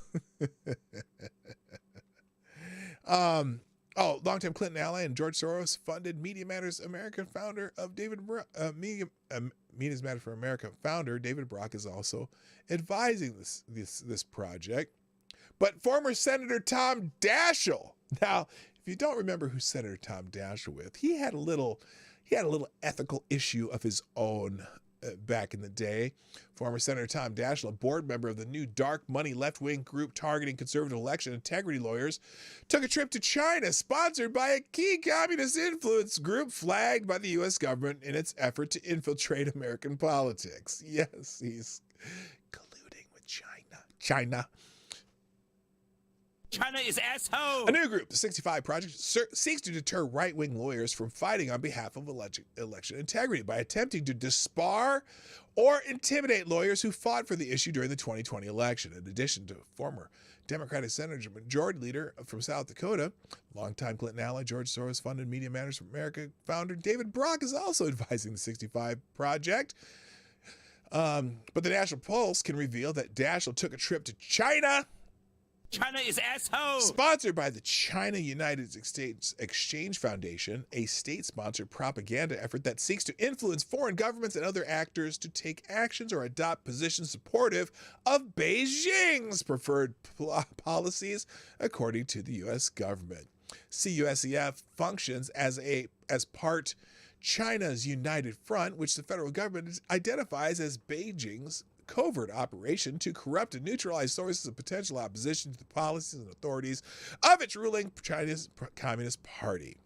[SPEAKER 1] longtime Clinton ally and George Soros funded Media Matters America founder of Media Matters for America founder David Brock is also advising this project. But former Senator Tom Daschle. Now, if you don't remember who Senator Tom Daschle with, he had a little ethical issue of his own back in the day. Former Senator Tom Daschle, a board member of the new dark money left-wing group targeting conservative election integrity lawyers, took a trip to China sponsored by a key communist influence group flagged by the U.S. government in its effort to infiltrate American politics. Yes, he's colluding with China.
[SPEAKER 6] China is asshole.
[SPEAKER 1] A new group, the 65 Project, seeks to deter right-wing lawyers from fighting on behalf of election integrity by attempting to disbar or intimidate lawyers who fought for the issue during the 2020 election. In addition to former Democratic Senator Majority Leader from South Dakota, longtime Clinton ally George Soros funded Media Matters for America founder David Brock is also advising the 65 Project. But the National Pulse can reveal that Daschle took a trip to China.
[SPEAKER 6] China is asshole.
[SPEAKER 1] Sponsored by the China United States Exchange Foundation, a state-sponsored propaganda effort that seeks to influence foreign governments and other actors to take actions or adopt positions supportive of Beijing's preferred policies, according to the U.S. government. CUSEF functions as part China's United Front, which the federal government identifies as Beijing's covert operation to corrupt and neutralize sources of potential opposition to the policies and authorities of its ruling China's Communist Party.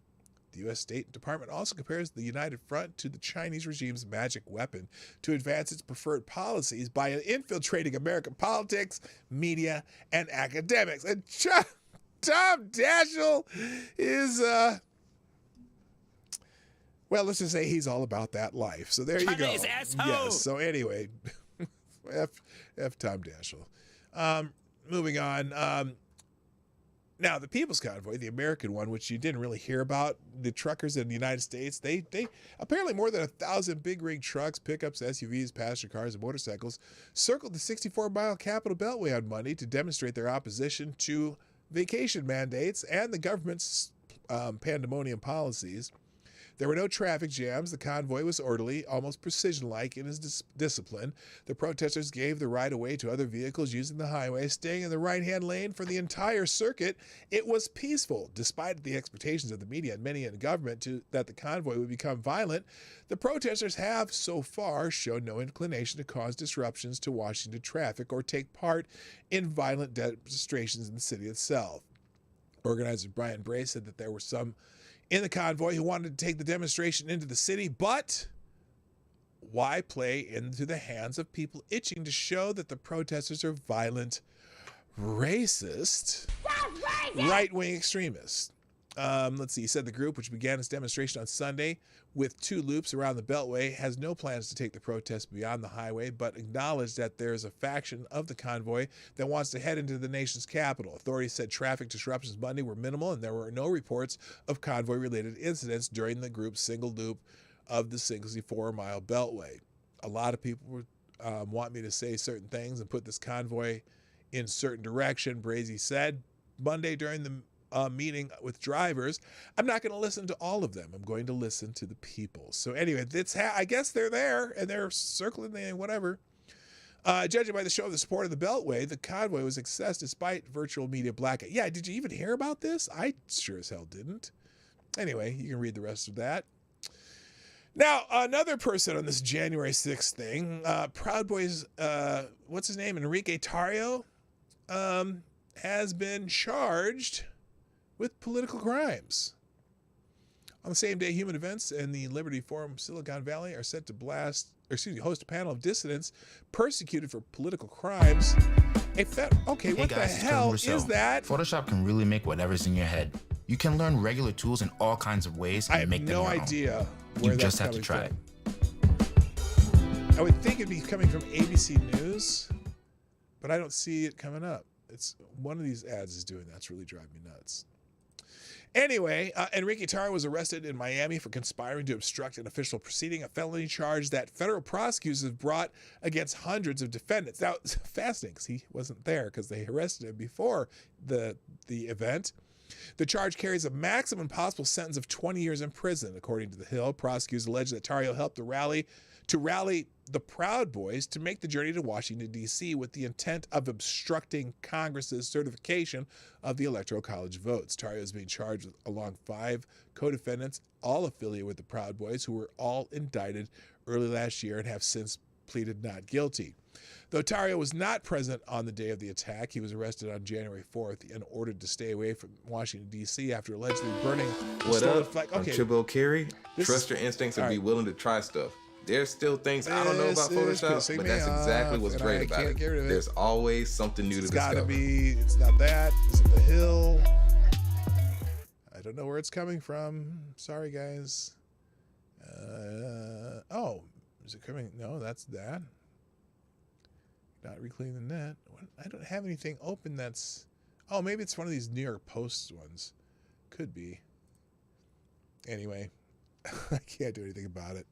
[SPEAKER 1] The U.S. State Department also compares the United Front to the Chinese regime's magic weapon to advance its preferred policies by infiltrating American politics, media, and academics. And Tom Daschle is, well, let's just say he's all about that life. So there you go.
[SPEAKER 6] Is asshole.
[SPEAKER 1] Yes. So anyway, F Tom Daschle. Moving on. Now, the People's Convoy, the American one, which you didn't really hear about, the truckers in the United States, they apparently more than 1,000 big rig trucks, pickups, SUVs, passenger cars, and motorcycles circled the 64-mile Capitol Beltway on Monday to demonstrate their opposition to vacation mandates and the government's pandemonium policies. There were no traffic jams. The convoy was orderly, almost precision-like in its discipline. The protesters gave the right-of-way to other vehicles using the highway, staying in the right-hand lane for the entire circuit. It was peaceful, despite the expectations of the media and many in government that the convoy would become violent. The protesters have, so far, shown no inclination to cause disruptions to Washington traffic or take part in violent demonstrations in the city itself. Organizer Brian Bray said that there were some in the convoy who wanted to take the demonstration into the city, but why play into the hands of people itching to show that the protesters are violent, racist, right-wing extremists? Let's see. He said the group, which began its demonstration on Sunday with 2 loops around the Beltway, has no plans to take the protest beyond the highway, but acknowledged that there is a faction of the convoy that wants to head into the nation's capital. Authorities said traffic disruptions Monday were minimal, and there were no reports of convoy-related incidents during the group's single loop of the 64-mile Beltway. A lot of people want me to say certain things and put this convoy in certain direction, Brazy said Monday during the meeting with drivers. I'm not going to listen to all of them. I'm going to listen to the people. So anyway, I guess they're there and they're circling the whatever. Judging by the show of the support of the Beltway, the convoy was accessed despite virtual media blackout. Yeah, did you even hear about this? I sure as hell didn't. Anyway, you can read the rest of that. Now, another person on this January 6th thing, Proud Boys, what's his name? Enrique Tarrio, has been charged with political crimes. On the same day, Human Events and the Liberty Forum Silicon Valley are set to host a panel of dissidents persecuted for political crimes. Okay, what the hell is that?
[SPEAKER 7] Photoshop can really make whatever's in your head. You can learn regular tools in all kinds of ways and make them your own.
[SPEAKER 1] I have no idea where that's coming from. You just have to try it. I would think it'd be coming from ABC News, but I don't see it coming up. It's one of these ads is doing that. It's really driving me nuts. Anyway, Enrique Tarrio was arrested in Miami for conspiring to obstruct an official proceeding, a felony charge that federal prosecutors have brought against hundreds of defendants. Now, it's fascinating because he wasn't there because they arrested him before the event. The charge carries a maximum possible sentence of 20 years in prison, according to The Hill. Prosecutors allege that Tarrio helped to rally the Proud Boys to make the journey to Washington, D.C. with the intent of obstructing Congress's certification of the Electoral College votes. Tarrio is being charged along 5 co-defendants, all affiliated with the Proud Boys, who were all indicted early last year and have since pleaded not guilty. Though Tarrio was not present on the day of the attack, he was arrested on January 4th and ordered to stay away from Washington, D.C. after allegedly burning the stolen flag.
[SPEAKER 8] I'm Chibo Carey. Trust your instincts and be willing to try stuff. There's still things I don't know about Photoshop, but that's exactly what's great about it. There's always something new to discover.
[SPEAKER 1] It's not that. It's The Hill. I don't know where it's coming from. Sorry, guys. Is it coming? No, that's that. Not reclaiming the net. I don't have anything open that's... Oh, maybe it's one of these New York Post ones. Could be. Anyway, I can't do anything about it.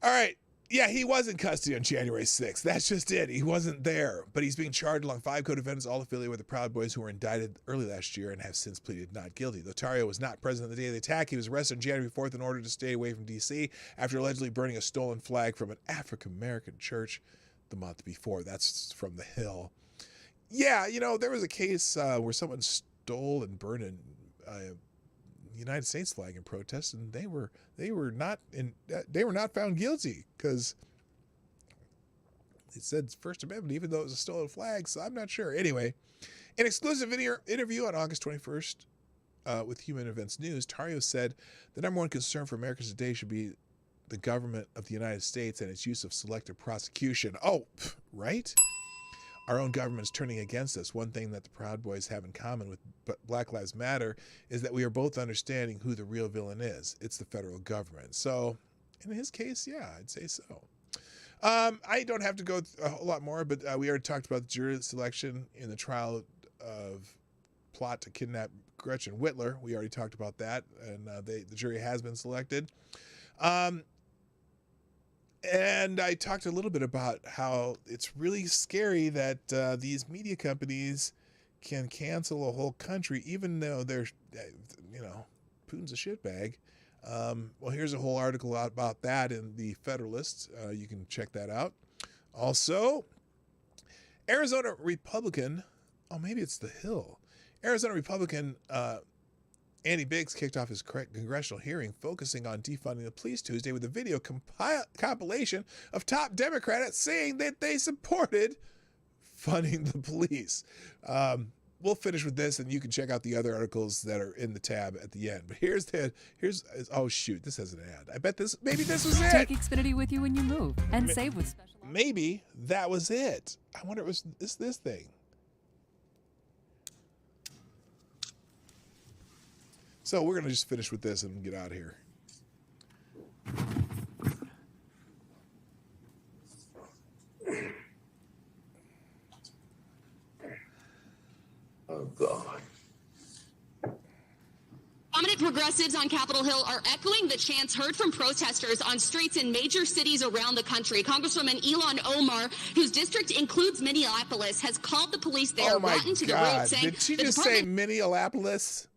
[SPEAKER 1] All right. Yeah, he was in custody on January 6th. That's just it. He wasn't there. But he's being charged along 5 co-defendants, all affiliated with the Proud Boys, who were indicted early last year and have since pleaded not guilty. Lotario was not present on the day of the attack. He was arrested on January 4th in order to stay away from D.C. after allegedly burning a stolen flag from an African-American church the month before. That's from The Hill. Yeah, you know, there was a case where someone stole and burned a United States flag in protest, and they were not found guilty because it said First Amendment, even though it was a stolen flag. So I'm not sure. Anyway, an exclusive interview on August 21st with Human Events News, Tario said the number one concern for Americans today should be the government of the United States and its use of selective prosecution. Oh, right. Our own government is turning against us. One thing that the Proud Boys have in common with Black Lives Matter is that we are both understanding who the real villain is. It's the federal government. So in his case, yeah, I'd say so. I don't have to go a whole lot more, but we already talked about the jury selection in the trial of plot to kidnap Gretchen Whitler. We already talked about that, and the jury has been selected. And I talked a little bit about how it's really scary that these media companies can cancel a whole country, even though they're, you know, Putin's a shitbag. Well, here's a whole article about that in the Federalist. You can check that out. Also, Arizona Republican, oh, maybe it's The Hill. Arizona Republican Andy Biggs kicked off his congressional hearing focusing on defunding the police Tuesday with a video compilation of top Democrats saying that they supported funding the police. We'll finish with this, and you can check out the other articles that are in the tab at the end. But here's oh shoot, this has an ad. I bet maybe this was it.
[SPEAKER 9] Take Xfinity with you when you move and save with special.
[SPEAKER 1] Maybe that was it. I wonder if it was this thing. So we're going to just finish with this and get out of here.
[SPEAKER 10] Oh, God.
[SPEAKER 11] Prominent progressives on Capitol Hill are echoing the chants heard from protesters on streets in major cities around the country. Congresswoman Ilhan Omar, whose district includes Minneapolis, has called the police there rotten to the root, saying...
[SPEAKER 1] Did she just say Minneapolis?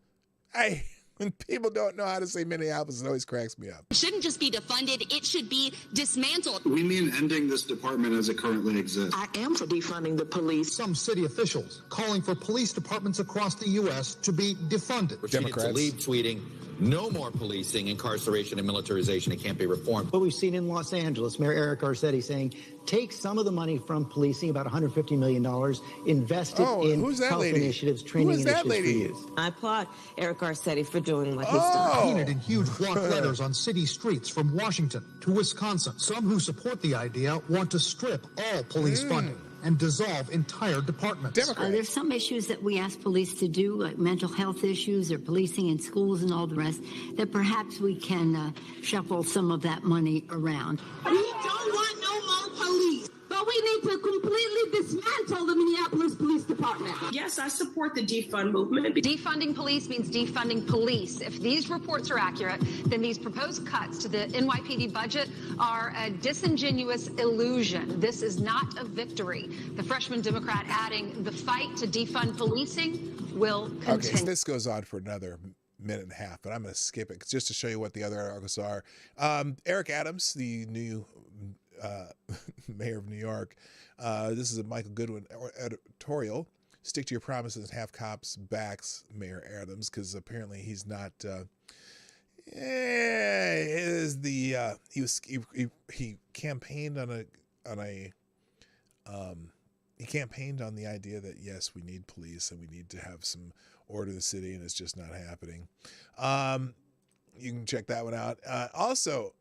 [SPEAKER 1] When people don't know how to say Minneapolis, it always cracks me up.
[SPEAKER 11] It shouldn't just be defunded, it should be dismantled.
[SPEAKER 12] We mean ending this department as it currently exists.
[SPEAKER 10] I am for defunding the police.
[SPEAKER 13] Some city officials calling for police departments across the U.S. to be defunded.
[SPEAKER 14] Democrats to leave tweeting, no more policing, incarceration, and militarization. It can't be reformed.
[SPEAKER 15] What we've seen in Los Angeles, Mayor Eric Garcetti saying, take some of the money from policing, about $150 million, invest it in health initiatives, training initiatives for youth.
[SPEAKER 16] I applaud Eric Garcetti for doing what he's done.
[SPEAKER 13] Painted in huge block letters on city streets from Washington to Wisconsin. Some who support the idea want to strip all police funding and dissolve entire departments.
[SPEAKER 17] There's some issues that we ask police to do, like mental health issues or policing in schools and all the rest, that perhaps we can shuffle some of that money around.
[SPEAKER 18] We don't want no more police, but we need to completely dismantle the Minneapolis Police Department.
[SPEAKER 19] Yes, I support the defund movement.
[SPEAKER 11] Defunding police means defunding police. If these reports are accurate, then these proposed cuts to the NYPD budget are a disingenuous illusion. This is not a victory. The freshman Democrat adding the fight to defund policing will continue.
[SPEAKER 1] Okay, so this goes on for another minute and a half, but I'm going to skip it just to show you what the other articles are. Eric Adams, the new mayor of New York. This is a Michael Goodwin editorial. Stick to your promises and have cops backs Mayor Adams, because apparently he's not. He campaigned he campaigned on the idea that yes, we need police and we need to have some order in the city, and it's just not happening. You can check that one out. Also,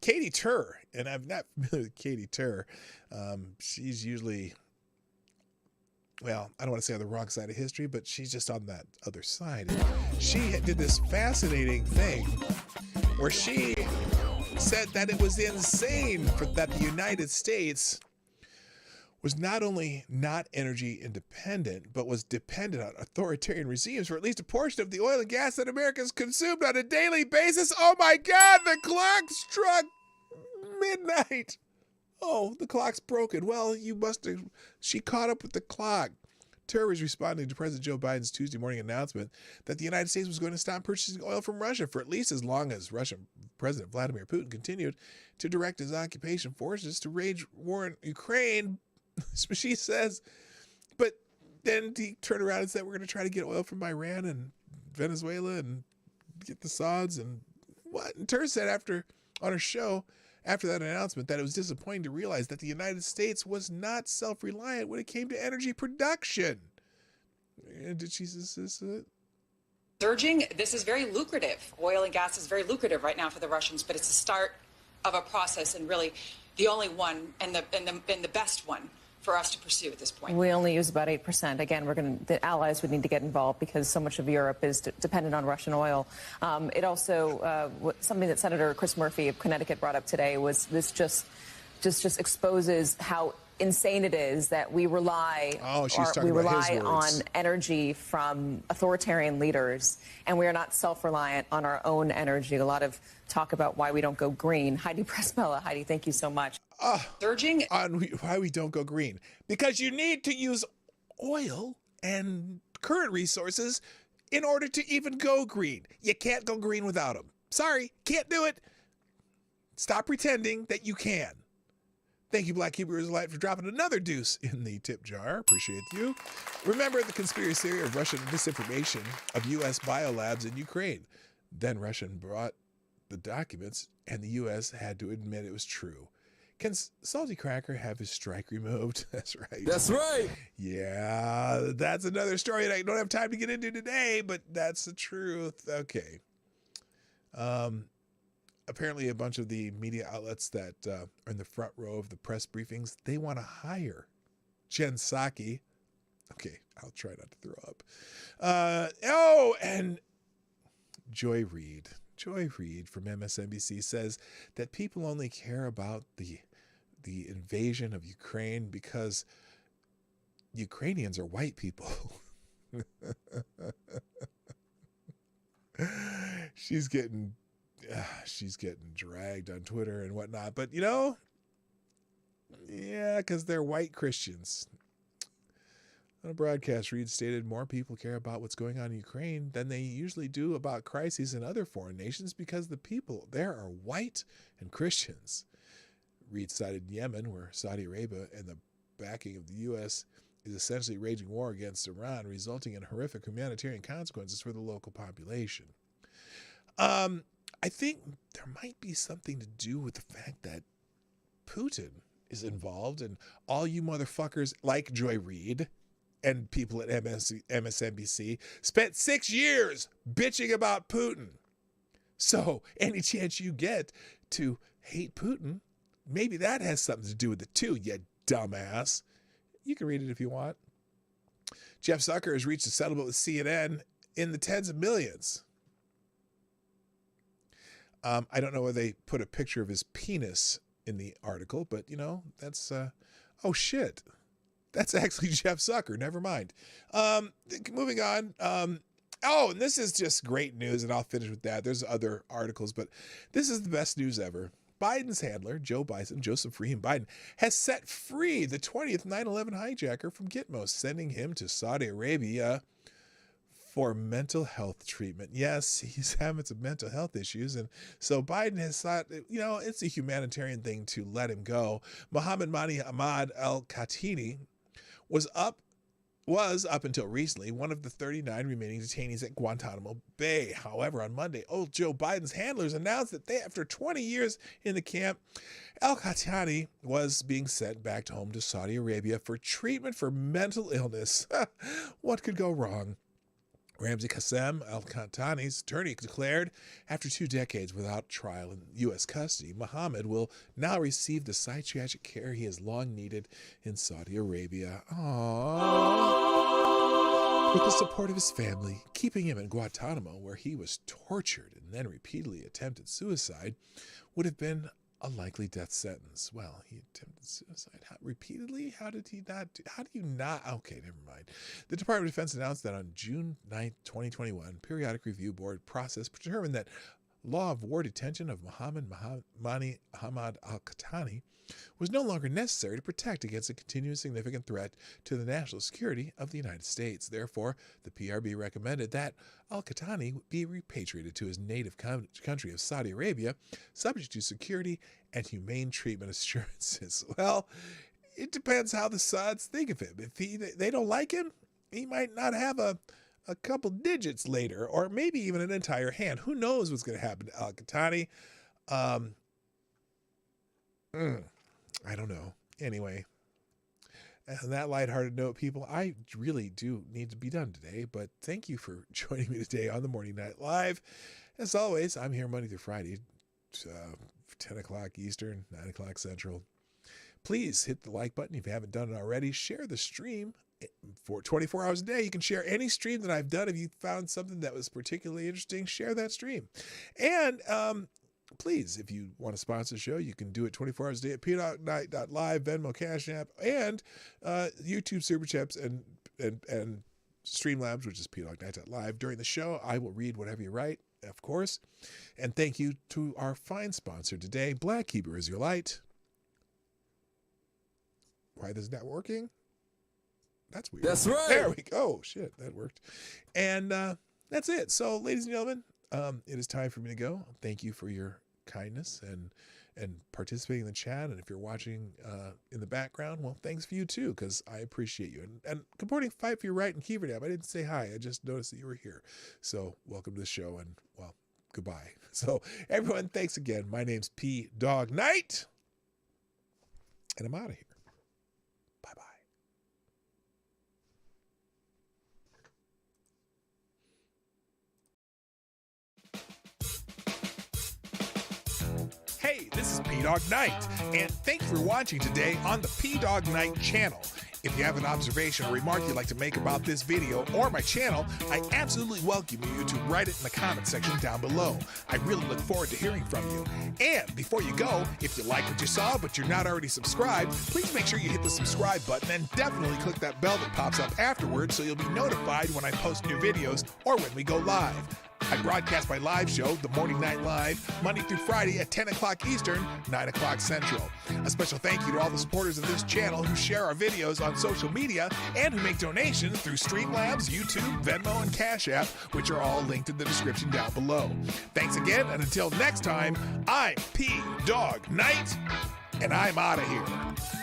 [SPEAKER 1] Katie Tur, and I'm not familiar with Katie Tur. She's usually, well, I don't want to say on the wrong side of history, but she's just on that other side. And she did this fascinating thing where she said that it was insane that the United States was not only not energy independent, but was dependent on authoritarian regimes for at least a portion of the oil and gas that Americans consumed on a daily basis. Oh my God, the clock struck midnight. Oh, the clock's broken. Well, she caught up with the clock. Terror is responding to President Joe Biden's Tuesday morning announcement that the United States was going to stop purchasing oil from Russia for at least as long as Russian President Vladimir Putin continued to direct his occupation forces to wage war in Ukraine. She says, but then he turned around and said, we're going to try to get oil from Iran and Venezuela and get the Sauds and what? And Terror said on her show, after that announcement, that it was disappointing to realize that the United States was not self-reliant when it came to energy production. Did she say it?
[SPEAKER 20] Surging, this is very lucrative. Oil and gas is very lucrative right now for the Russians, but it's the start of a process and really the only one and the best one for us to pursue at this point.
[SPEAKER 21] We only use about 8%. Again, the allies would need to get involved because so much of Europe is dependent on Russian oil. It also, something that Senator Chris Murphy of Connecticut brought up today was this just exposes how insane it is that we rely on energy from authoritarian leaders, and we are not self-reliant on our own energy. A lot of talk about why we don't go green. Heidi Pressmella. Heidi, thank you so much.
[SPEAKER 20] Surging
[SPEAKER 1] on why we don't go green. Because you need to use oil and current resources in order to even go green. You can't go green without them. Sorry, can't do it. Stop pretending that you can. Thank you, Black Hebrews Light, for dropping another deuce in the tip jar. Appreciate you. Remember the conspiracy theory of Russian misinformation of U.S. biolabs in Ukraine. Then Russia brought the documents, and the U.S. had to admit it was true. Can Salty Cracker have his strike removed? That's right.
[SPEAKER 4] That's right.
[SPEAKER 1] Yeah, that's another story that I don't have time to get into today, but that's the truth. Okay. Apparently a bunch of the media outlets that are in the front row of the press briefings, they want to hire Jen Psaki. Okay, I'll try not to throw up. And Joy Reid. Joy Reid from MSNBC says that people only care about the invasion of Ukraine because Ukrainians are white people. She's getting dragged on Twitter and whatnot, but because they're white Christians. On a broadcast, Reid stated more people care about what's going on in Ukraine than they usually do about crises in other foreign nations because the people there are white and Christians. Reid cited Yemen, where Saudi Arabia and the backing of the U.S. is essentially waging war against Iran, resulting in horrific humanitarian consequences for the local population. I think there might be something to do with the fact that Putin is involved, and all you motherfuckers like Joy Reid and people at MSNBC spent 6 years bitching about Putin. So any chance you get to hate Putin, maybe that has something to do with it too, you dumbass. You can read it if you want. Jeff Zucker has reached a settlement with CNN in the tens of millions. I don't know whether they put a picture of his penis in the article, but that's oh shit. That's actually Jeff Zucker. Never mind. Moving on. And this is just great news, and I'll finish with that. There's other articles, but this is the best news ever. Biden's handler, Joe Biden, Joseph Freeman Biden, has set free the 20th 9/11 hijacker from Gitmo, sending him to Saudi Arabia for mental health treatment. Yes, he's having some mental health issues, and so Biden has thought, it's a humanitarian thing to let him go. Mohammed Mani Ahmad al-Khatini was up until recently one of the 39 remaining detainees at Guantanamo Bay. However, on Monday, old Joe Biden's handlers announced that after 20 years in the camp, al-Khatani was being sent back home to Saudi Arabia for treatment for mental illness. What could go wrong? Ramzi Qassem, al-Khatani's attorney, declared after 2 decades without trial in U.S. custody, Mohammed will now receive the psychiatric care he has long needed in Saudi Arabia. Aww. With the support of his family, keeping him in Guantanamo, where he was tortured and then repeatedly attempted suicide, would have been a likely death sentence. Well, he attempted suicide. Repeatedly? How did he not? How do you not? Okay, never mind. The Department of Defense announced that on June 9th, 2021, Periodic Review Board process determined that law of war detention of Ahmad al-Qahtani was no longer necessary to protect against a continuous significant threat to the national security of the United States. Therefore, the PRB recommended that al-Qahtani be repatriated to his native country of Saudi Arabia, subject to security and humane treatment assurances. Well, it depends how the Sauds think of him. If they don't like him, he might not have a couple digits later, or maybe even an entire hand. Who knows what's going to happen to al-Qahtani? I don't know. Anyway, on that lighthearted note, people, I really do need to be done today, but thank you for joining me today on the Morning Night Live. As always, I'm here Monday through Friday, 10 o'clock Eastern, 9 o'clock Central. Please hit the like button if you haven't done it already. Share the stream for 24 hours a day. You can share any stream that I've done. If you found something that was particularly interesting, share that stream. And please, if you want to sponsor the show, you can do it 24 hours a day at PDawgKnight.live, Venmo, Cashapp, and YouTube SuperChats and Streamlabs, which is PDawgKnight.live. During the show, I will read whatever you write, of course. And thank you to our fine sponsor today, Black Hebrew Israelite. Why this is not working? That's weird.
[SPEAKER 4] That's right.
[SPEAKER 1] There we go. Shit, that worked. And that's it. So, ladies and gentlemen, it is time for me to go. Thank you for your kindness and participating in the chat. And if you're watching in the background, well, thanks for you too, because I appreciate you. And comporting fight for your right and Keeverdam. I didn't say hi. I just noticed that you were here. So welcome to the show, and well, goodbye. So everyone, thanks again. My name's PDawgKnight, and I'm out of here. Hey, this is PDawgKnight, and thanks for watching today on the PDawgKnight channel. If you have an observation or remark you'd like to make about this video or my channel, I absolutely welcome you to write it in the comment section down below. I really look forward to hearing from you. And before you go, if you like what you saw but you're not already subscribed, please make sure you hit the subscribe button and definitely click that bell that pops up afterwards so you'll be notified when I post new videos or when we go live. I broadcast my live show, The Morning Night Live, Monday through Friday at 10 o'clock Eastern, 9 o'clock Central. A special thank you to all the supporters of this channel who share our videos on social media and who make donations through Streamlabs, YouTube, Venmo, and Cashapp, which are all linked in the description down below. Thanks again, and until next time, I'm PDawgKnight, and I'm out of here.